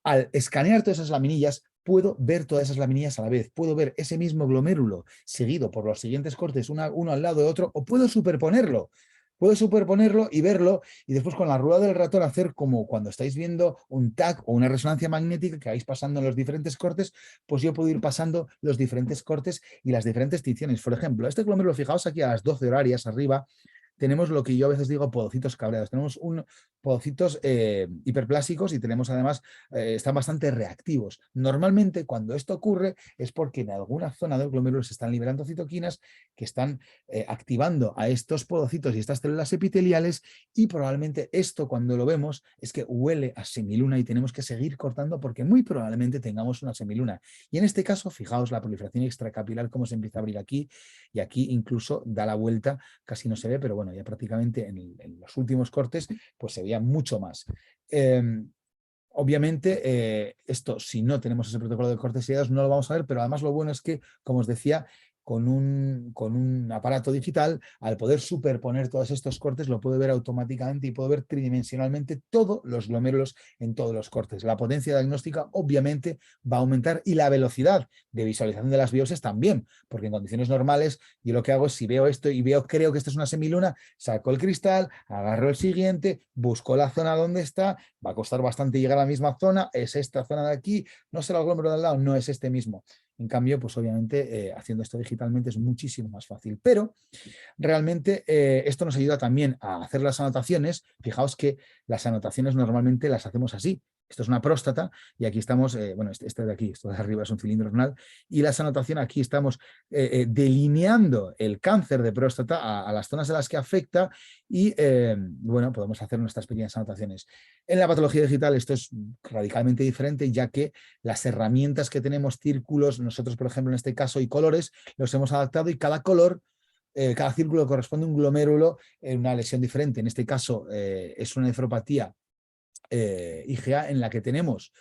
al escanear todas esas laminillas, puedo ver todas esas laminillas a la vez. Puedo ver ese mismo glomérulo seguido por los siguientes cortes, uno al lado de otro, o puedo superponerlo. Puedo superponerlo y verlo, y después con la rueda del ratón hacer como cuando estáis viendo un TAC o una resonancia magnética que vais pasando en los diferentes cortes, pues yo puedo ir pasando los diferentes cortes y las diferentes tinciones. Por ejemplo, este glomérulo, fijaos aquí a las 12 horarias arriba, tenemos lo que yo a veces digo podocitos cabreados. Tenemos podocitos hiperplásicos y tenemos además, están bastante reactivos. Normalmente cuando esto ocurre es porque en alguna zona del glomérulo se están liberando citoquinas que están activando a estos podocitos y estas células epiteliales, y probablemente esto cuando lo vemos es que huele a semiluna y tenemos que seguir cortando porque muy probablemente tengamos una semiluna. Y en este caso, fijaos la proliferación extracapilar cómo se empieza a abrir aquí, y aquí incluso da la vuelta, casi no se ve, pero bueno, ya prácticamente en los últimos cortes pues se veía mucho más. Obviamente, esto, si no tenemos ese protocolo de cortes seriados, no lo vamos a ver, pero además lo bueno es que, como os decía, con un aparato digital, al poder superponer todos estos cortes, lo puedo ver automáticamente y puedo ver tridimensionalmente todos los glomérulos en todos los cortes. La potencia diagnóstica, obviamente, va a aumentar, y la velocidad de visualización de las biopsias también, porque en condiciones normales yo lo que hago es, si veo esto y creo que esto es una semiluna, saco el cristal, agarro el siguiente, busco la zona donde está, va a costar bastante llegar a la misma zona, es esta zona de aquí, no será el glómerulo de al lado, no es este mismo. En cambio, pues obviamente haciendo esto digitalmente es muchísimo más fácil, pero realmente esto nos ayuda también a hacer las anotaciones. Fijaos que las anotaciones normalmente las hacemos así. Esto es una próstata y aquí estamos, bueno, este de aquí, esto de arriba es un cilindro renal, y las anotaciones aquí estamos delineando el cáncer de próstata a las zonas de las que afecta, y bueno, podemos hacer nuestras pequeñas anotaciones. En la patología digital esto es radicalmente diferente, ya que las herramientas que tenemos, círculos, nosotros por ejemplo en este caso, y colores, los hemos adaptado, y cada color, cada círculo corresponde a un glomérulo en una lesión diferente. En este caso es una nefropatía IgA en la que tenemos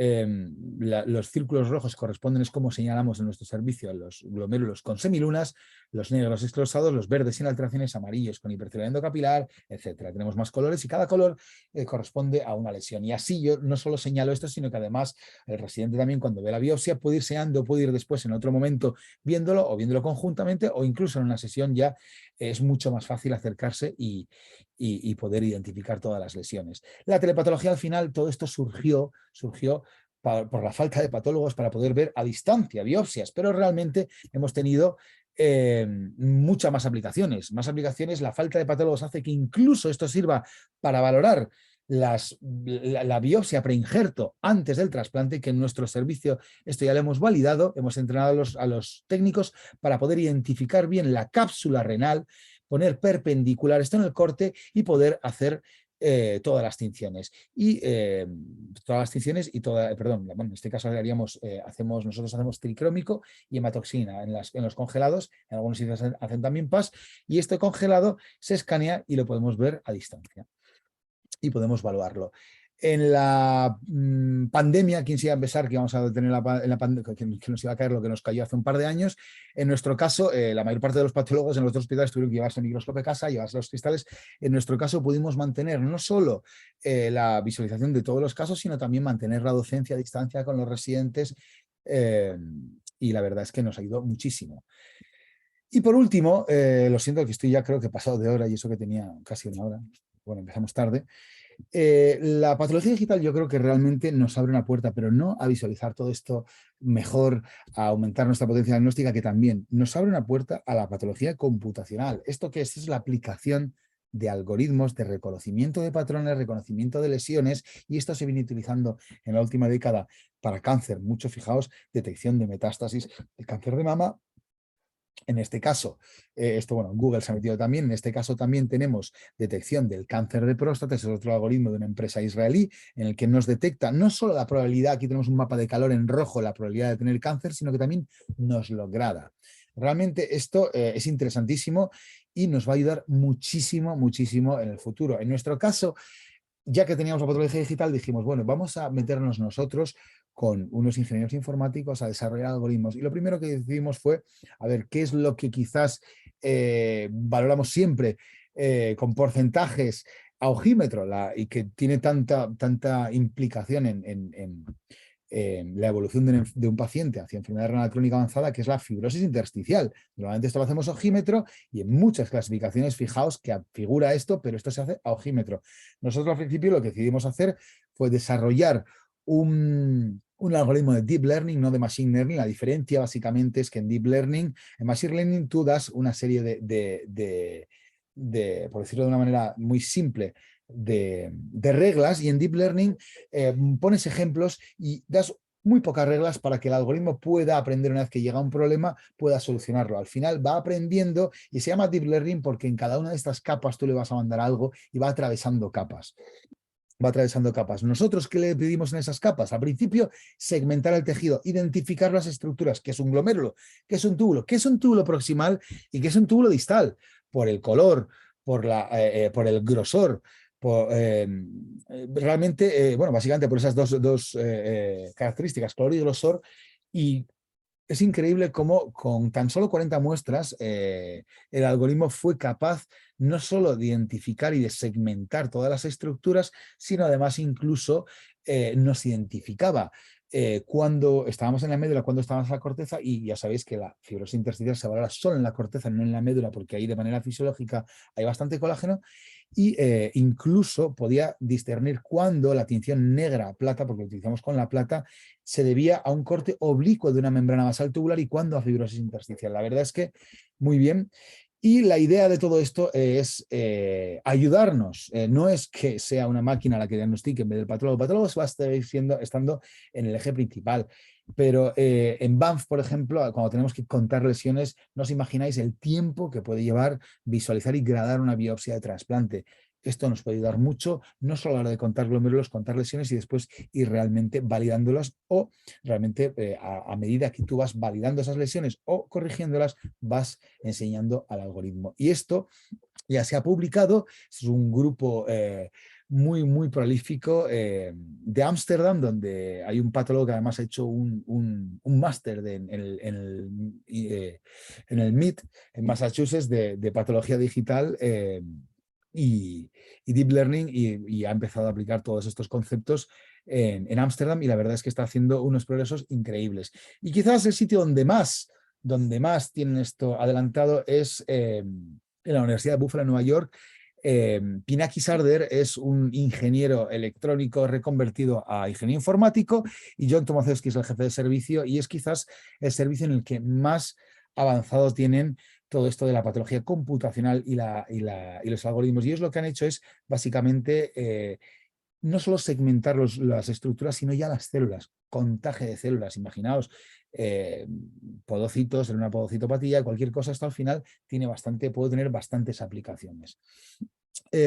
los círculos rojos corresponden, es como señalamos en nuestro servicio, a los glomérulos con semilunas, los negros esclerosados, los verdes sin alteraciones, amarillos con hipertiroidismo capilar, etcétera. Tenemos más colores y cada color corresponde a una lesión. Y así yo no solo señalo esto, sino que además el residente también cuando ve la biopsia puede ir seando, puede ir después en otro momento viéndolo o viéndolo conjuntamente o incluso en una sesión ya es mucho más fácil acercarse y poder identificar todas las lesiones. La telepatología al final, todo esto surgió por la falta de patólogos para poder ver a distancia biopsias, pero realmente hemos tenido muchas más aplicaciones. La falta de patólogos hace que incluso esto sirva para valorar la biopsia preinjerto antes del trasplante, que en nuestro servicio esto ya lo hemos validado, hemos entrenado a los técnicos para poder identificar bien la cápsula renal, poner perpendicular esto en el corte y poder hacer todas las tinciones y perdón, en este caso haríamos, nosotros hacemos tricrómico y hematoxina en los congelados, en algunos sitios hacen también PAS y este congelado se escanea y lo podemos ver a distancia y podemos evaluarlo. En la pandemia, ¿quién se iba a pensar que íbamos a tener que nos iba a caer lo que nos cayó hace un par de años? En nuestro caso, la mayor parte de los patólogos en los hospitales tuvieron que llevarse el microscopio a casa, llevarse los cristales. En nuestro caso pudimos mantener no solo la visualización de todos los casos, sino también mantener la docencia a distancia con los residentes y la verdad es que nos ayudó muchísimo. Y por último, lo siento que estoy ya creo que he pasado de hora y eso que tenía casi una hora. Bueno, empezamos tarde. La patología digital yo creo que realmente nos abre una puerta, pero no a visualizar todo esto mejor, a aumentar nuestra potencia diagnóstica, que también nos abre una puerta a la patología computacional. ¿Esto qué es? Es la aplicación de algoritmos de reconocimiento de patrones, reconocimiento de lesiones, y esto se viene utilizando en la última década para cáncer. Mucho, fijaos, detección de metástasis de cáncer de mama. En este caso, Google se ha metido también, en este caso también tenemos detección del cáncer de próstata, es otro algoritmo de una empresa israelí en el que nos detecta no solo la probabilidad, aquí tenemos un mapa de calor en rojo, la probabilidad de tener cáncer, sino que también nos lo grada. Realmente esto es interesantísimo y nos va a ayudar muchísimo, muchísimo en el futuro. En nuestro caso, ya que teníamos la patología digital, dijimos, bueno, vamos a meternos nosotros con unos ingenieros informáticos a desarrollar algoritmos. Y lo primero que decidimos fue, a ver, ¿qué es lo que quizás valoramos siempre con porcentajes a ojímetro y que tiene tanta implicación en la evolución de un paciente hacia enfermedad renal crónica avanzada, que es la fibrosis intersticial? Normalmente esto lo hacemos a ojímetro y en muchas clasificaciones, fijaos que figura esto, pero esto se hace a ojímetro. Nosotros al principio lo que decidimos hacer fue desarrollar un algoritmo de Deep Learning, no de Machine Learning. La diferencia básicamente es que en Deep Learning, en Machine Learning tú das una serie por decirlo de una manera muy simple, de reglas, y en Deep Learning pones ejemplos y das muy pocas reglas para que el algoritmo pueda aprender una vez que llega un problema, pueda solucionarlo. Al final va aprendiendo y se llama Deep Learning porque en cada una de estas capas tú le vas a mandar algo y va atravesando capas. ¿Nosotros qué le pedimos en esas capas? Al principio, segmentar el tejido, identificar las estructuras, qué es un glomérulo, qué es un túbulo proximal y qué es un túbulo distal, por el color, por el grosor, realmente, básicamente por esas dos características, color y grosor. Y es increíble cómo con tan solo 40 muestras el algoritmo fue capaz no solo de identificar y de segmentar todas las estructuras, sino además incluso nos identificaba cuando estábamos en la médula, cuando estábamos en la corteza, y ya sabéis que la fibrosis intersticial se valora solo en la corteza, no en la médula, porque ahí de manera fisiológica hay bastante colágeno, y incluso podía discernir cuando la tinción negra plata, porque lo utilizamos con la plata, se debía a un corte oblicuo de una membrana basal tubular y cuando a fibrosis intersticial. La verdad es que muy bien. Y la idea de todo esto es ayudarnos. No es que sea una máquina la que diagnostique en vez del patólogo. El patólogo va a estar estando en el eje principal. Pero en Banff, por ejemplo, cuando tenemos que contar lesiones, no os imagináis el tiempo que puede llevar visualizar y gradar una biopsia de trasplante. Esto nos puede ayudar mucho, no solo a la hora de contar glomérulos, contar lesiones y después ir realmente validándolas, o realmente a medida que tú vas validando esas lesiones o corrigiéndolas, vas enseñando al algoritmo. Y esto ya se ha publicado, es un grupo muy prolífico de Ámsterdam, donde hay un patólogo que además ha hecho un máster en el MIT, en Massachusetts, de patología digital y deep learning, y ha empezado a aplicar todos estos conceptos en Ámsterdam, y la verdad es que está haciendo unos progresos increíbles. Y quizás el sitio donde más tienen esto adelantado es en la Universidad de Buffalo, en Nueva York. Pinaki Sarder es un ingeniero electrónico reconvertido a ingeniero informático, y John Tomaszewski es el jefe de servicio, y es quizás el servicio en el que más avanzado tienen todo esto de la patología computacional y los algoritmos. Y ellos lo que han hecho es básicamente no solo segmentar las estructuras, sino ya las células, contaje de células. Imaginaos, podocitos en una podocitopatía, cualquier cosa, hasta al final puede tener bastantes aplicaciones.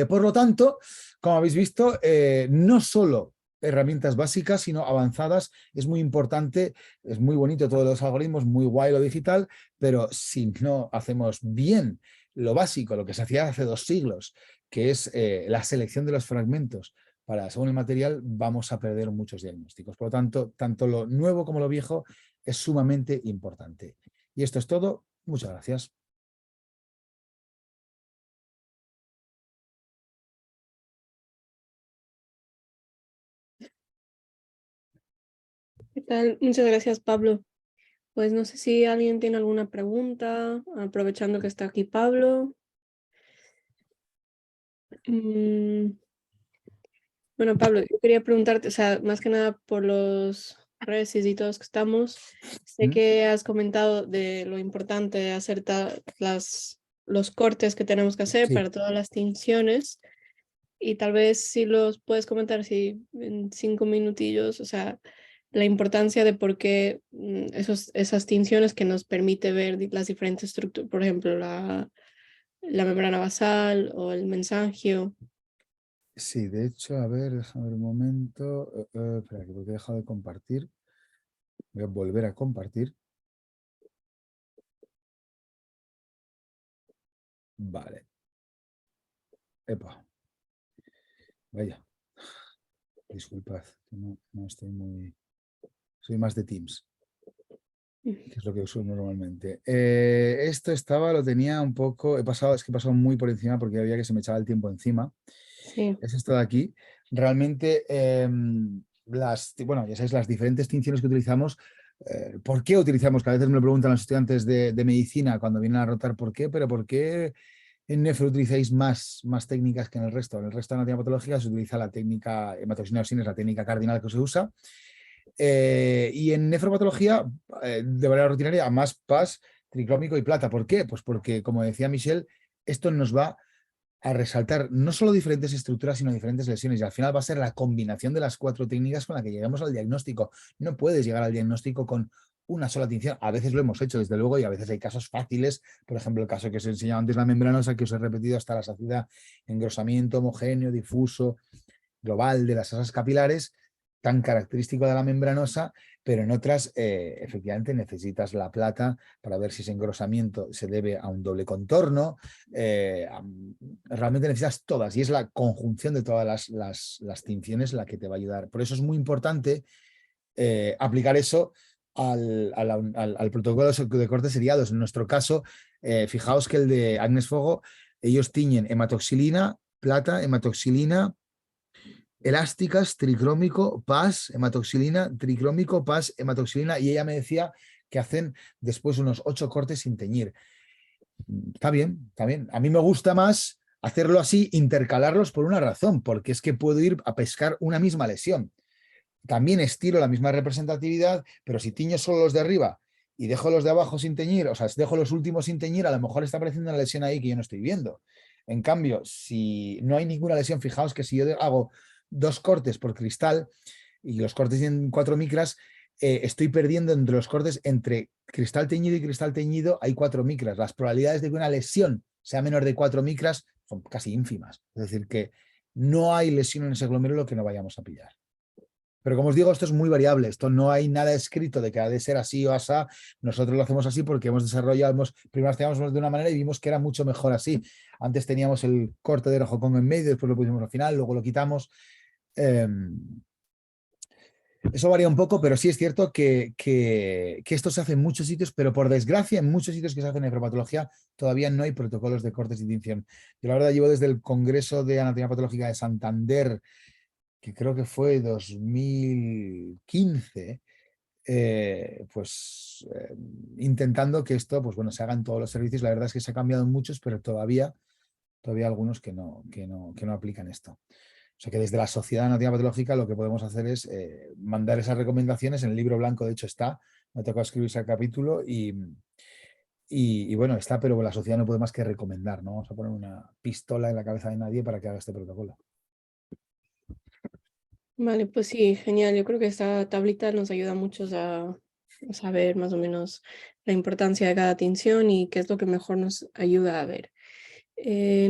Por lo tanto, como habéis visto, no solo herramientas básicas, sino avanzadas. Es muy importante, es muy bonito todos los algoritmos, muy guay lo digital, pero si no hacemos bien lo básico, lo que se hacía hace 2 siglos, que es la selección de los fragmentos según el material, vamos a perder muchos diagnósticos. Por lo tanto, tanto lo nuevo como lo viejo es sumamente importante. Y esto es todo. Muchas gracias. ¿Qué tal? Muchas gracias, Pablo. Pues no sé si alguien tiene alguna pregunta, aprovechando que está aquí Pablo. Bueno, Pablo, yo quería preguntarte, o sea, más que nada por los resis y todos que estamos, sé que has comentado de lo importante de hacer los cortes que tenemos que hacer Sí. para todas las tinciones, y tal vez si los puedes comentar si en 5 minutillos, o sea, la importancia de por qué esas tinciones que nos permite ver las diferentes estructuras, por ejemplo, la membrana basal o el mensangio. Sí, de hecho, a ver, déjame ver un momento. Espera, que porque he dejado de compartir. Voy a volver a compartir. Vale. Epa. Vaya. Disculpad. No estoy muy... Soy más de Teams, que es lo que uso normalmente. Esto lo tenía un poco... es que he pasado muy por encima porque había que se me echaba el tiempo encima. Sí. Es esto de aquí. Realmente, bueno, ya sabéis, las diferentes tinciones que utilizamos. ¿Por qué utilizamos? Que a veces me lo preguntan los estudiantes de medicina cuando vienen a rotar por qué, pero ¿por qué en nefro utilizáis más técnicas que en el resto? En el resto de anatomía patológica se utiliza la técnica hematoxina es la técnica cardinal que se usa. Y en nefropatología, de manera rutinaria, más PAS, triclómico y plata. ¿Por qué? Pues porque, como decía Michelle, esto nos va a resaltar no solo diferentes estructuras, sino diferentes lesiones. Y al final va a ser la combinación de las 4 técnicas con la que lleguemos al diagnóstico. No puedes llegar al diagnóstico con una sola tinción. A veces lo hemos hecho, desde luego, y a veces hay casos fáciles. Por ejemplo, el caso que os he enseñado antes, la membranosa, que os he repetido hasta la saciedad, engrosamiento homogéneo, difuso, global de las asas capilares, tan característico de la membranosa, pero en otras efectivamente necesitas la plata para ver si ese engrosamiento se debe a un doble contorno. Realmente necesitas todas, y es la conjunción de todas las tinciones la que te va a ayudar. Por eso es muy importante aplicar eso al protocolo de cortes seriados. En nuestro caso, fijaos que el de Agnes Fogo, ellos tiñen hematoxilina, plata, hematoxilina, elásticas, tricrómico, PAS, hematoxilina, tricrómico, PAS, hematoxilina, y ella me decía que hacen después unos 8 cortes sin teñir. Está bien, está bien. A mí me gusta más hacerlo así, intercalarlos por una razón, porque es que puedo ir a pescar una misma lesión. También estiro la misma representatividad, pero si tiño solo los de arriba y dejo los de abajo sin teñir, o sea, si dejo los últimos sin teñir, a lo mejor está apareciendo una lesión ahí que yo no estoy viendo. En cambio, si no hay ninguna lesión, fijaos que si yo hago 2 cortes por cristal y los cortes en 4 micras, estoy perdiendo entre los cortes entre cristal teñido y cristal teñido, hay 4 micras. Las probabilidades de que una lesión sea menor de 4 micras son casi ínfimas. Es decir, que no hay lesión en ese glomérulo que no vayamos a pillar. Pero como os digo, esto es muy variable, esto no hay nada escrito de que ha de ser así o asá, nosotros lo hacemos así porque hemos desarrollado, primero hacíamos de una manera y vimos que era mucho mejor así. Antes teníamos el corte de ojo con en medio, después lo pusimos al final, luego lo quitamos. Eso varía un poco, pero sí es cierto que esto se hace en muchos sitios, pero por desgracia en muchos sitios que se hace nefropatología todavía no hay protocolos de cortes y tinción. Yo la verdad llevo desde el Congreso de Anatomía Patológica de Santander, que creo que fue 2015, intentando que esto, pues bueno, se haga en todos los servicios. La verdad es que se ha cambiado en muchos, pero todavía algunos que no aplican esto. O sea que desde la Sociedad de Anatomía Patológica lo que podemos hacer es mandar esas recomendaciones. En el libro blanco, de hecho, está. Me ha tocado escribir ese capítulo y bueno, está, pero la sociedad no puede más que recomendar, ¿no? Vamos a poner una pistola en la cabeza de nadie para que haga este protocolo. Vale, pues sí, genial. Yo creo que esta tablita nos ayuda a muchos a saber más o menos la importancia de cada tinción y qué es lo que mejor nos ayuda a ver.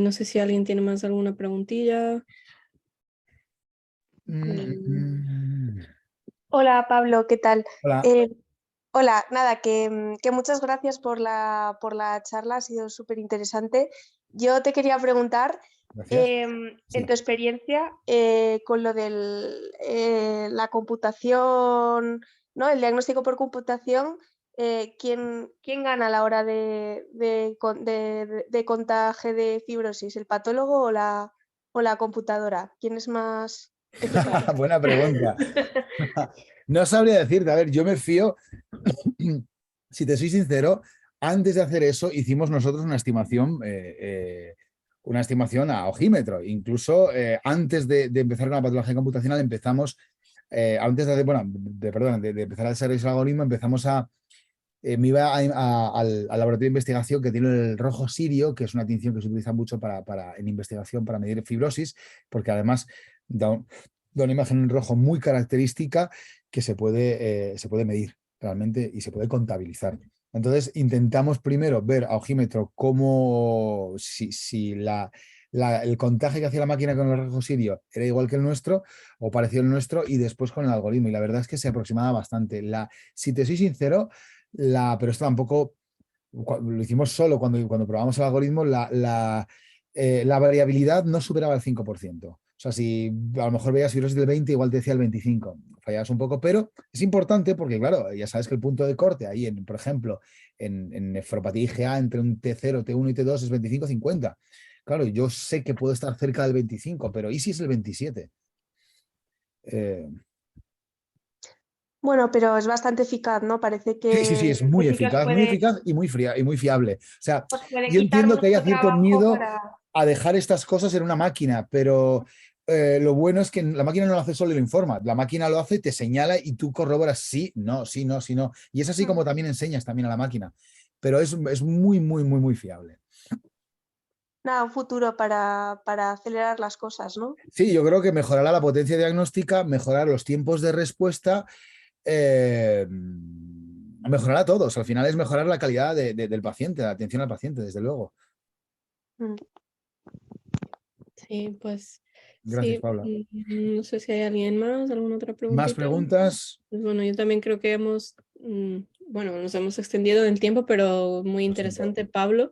No sé si alguien tiene más alguna preguntilla. Hola Pablo, ¿qué tal? Hola. Eh, Hola, nada, que muchas gracias por la charla, ha sido súper interesante. Yo te quería preguntar, Gracias. en Sí. tu experiencia con lo de la computación, ¿no? El diagnóstico por computación, ¿quién gana a la hora de contaje de fibrosis? ¿El patólogo o la computadora? ¿Quién es más eficaz? Buena pregunta. No sabría decirte, a ver, yo me fío, si te soy sincero, antes de hacer eso hicimos nosotros una estimación a ojímetro. Incluso antes de empezar con la patología computacional empezamos, antes de, bueno, perdón, de empezar a desarrollar el algoritmo, me iba al laboratorio de investigación que tiene el rojo sirio, que es una tinción que se utiliza mucho en investigación para medir fibrosis, porque además da una imagen en rojo muy característica que se puede medir realmente y se puede contabilizar. Entonces intentamos primero ver a ojímetro cómo, si el contagio que hacía la máquina con el rojo sirio era igual que el nuestro o parecido al nuestro, y después con el algoritmo. Y la verdad es que se aproximaba bastante. Si te soy sincero, pero esto tampoco lo hicimos solo cuando probamos el algoritmo, la variabilidad no superaba el 5%. O sea, si a lo mejor veías fibrosis del 20, igual te decía el 25%. Fallabas un poco, pero es importante porque, claro, ya sabes que el punto de corte ahí, por ejemplo, en nefropatía IgA entre un T0, T1 y T2 es 25-50. Claro, yo sé que puedo estar cerca del 25, pero ¿y si es el 27? Bueno, pero es bastante eficaz, ¿no? Parece Sí, que, es que sí que muy eficaz y muy fría y muy fiable. O sea, os puede yo quitar entiendo que haya mucho cierto trabajo miedo para... a dejar estas cosas en una máquina, pero lo bueno es que la máquina no lo hace solo y lo informa. La máquina lo hace, te señala y tú corroboras sí, no, sí, no, sí, no. Y es así como también enseñas también a la máquina. Pero es muy, muy, muy, muy fiable. Nada, un futuro para acelerar las cosas, ¿no? Sí, yo creo que mejorará la potencia diagnóstica, mejorar los tiempos de respuesta, mejorará todo. O sea, al final es mejorar la calidad del paciente, la atención al paciente, desde luego. Mm. Sí, pues Gracias, sí, Paula. no sé si hay alguien más, alguna otra ¿Más preguntita. preguntas? Pues bueno, yo también creo que bueno, nos hemos extendido en el tiempo, pero muy Lo siento. interesante, Pablo.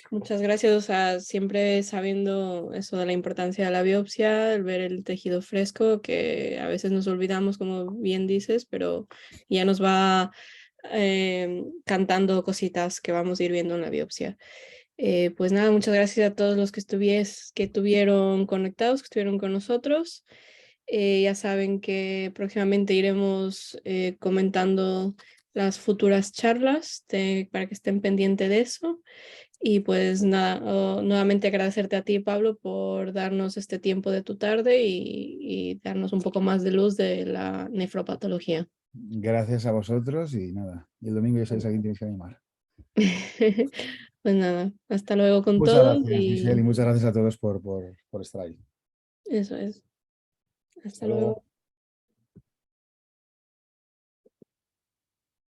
Muchas gracias, o sea, siempre sabiendo eso de la importancia de la biopsia, el ver el tejido fresco, que a veces nos olvidamos, como bien dices, pero ya nos va cantando cositas que vamos a ir viendo en la biopsia. Pues nada, muchas gracias a todos los que estuvieron conectados, que estuvieron con nosotros. Ya saben que próximamente iremos comentando las futuras charlas para que estén pendientes de eso. Y pues nada, nuevamente agradecerte a ti, Pablo, por darnos este tiempo de tu tarde y darnos un poco más de luz de la nefropatología. Gracias a vosotros y nada. Y el domingo ya sabéis a quién tenéis que animar. Pues nada, hasta luego con Muchas todos gracias, Michelle, y y muchas gracias a todos por estar ahí. eso es. Hasta Hasta luego. luego.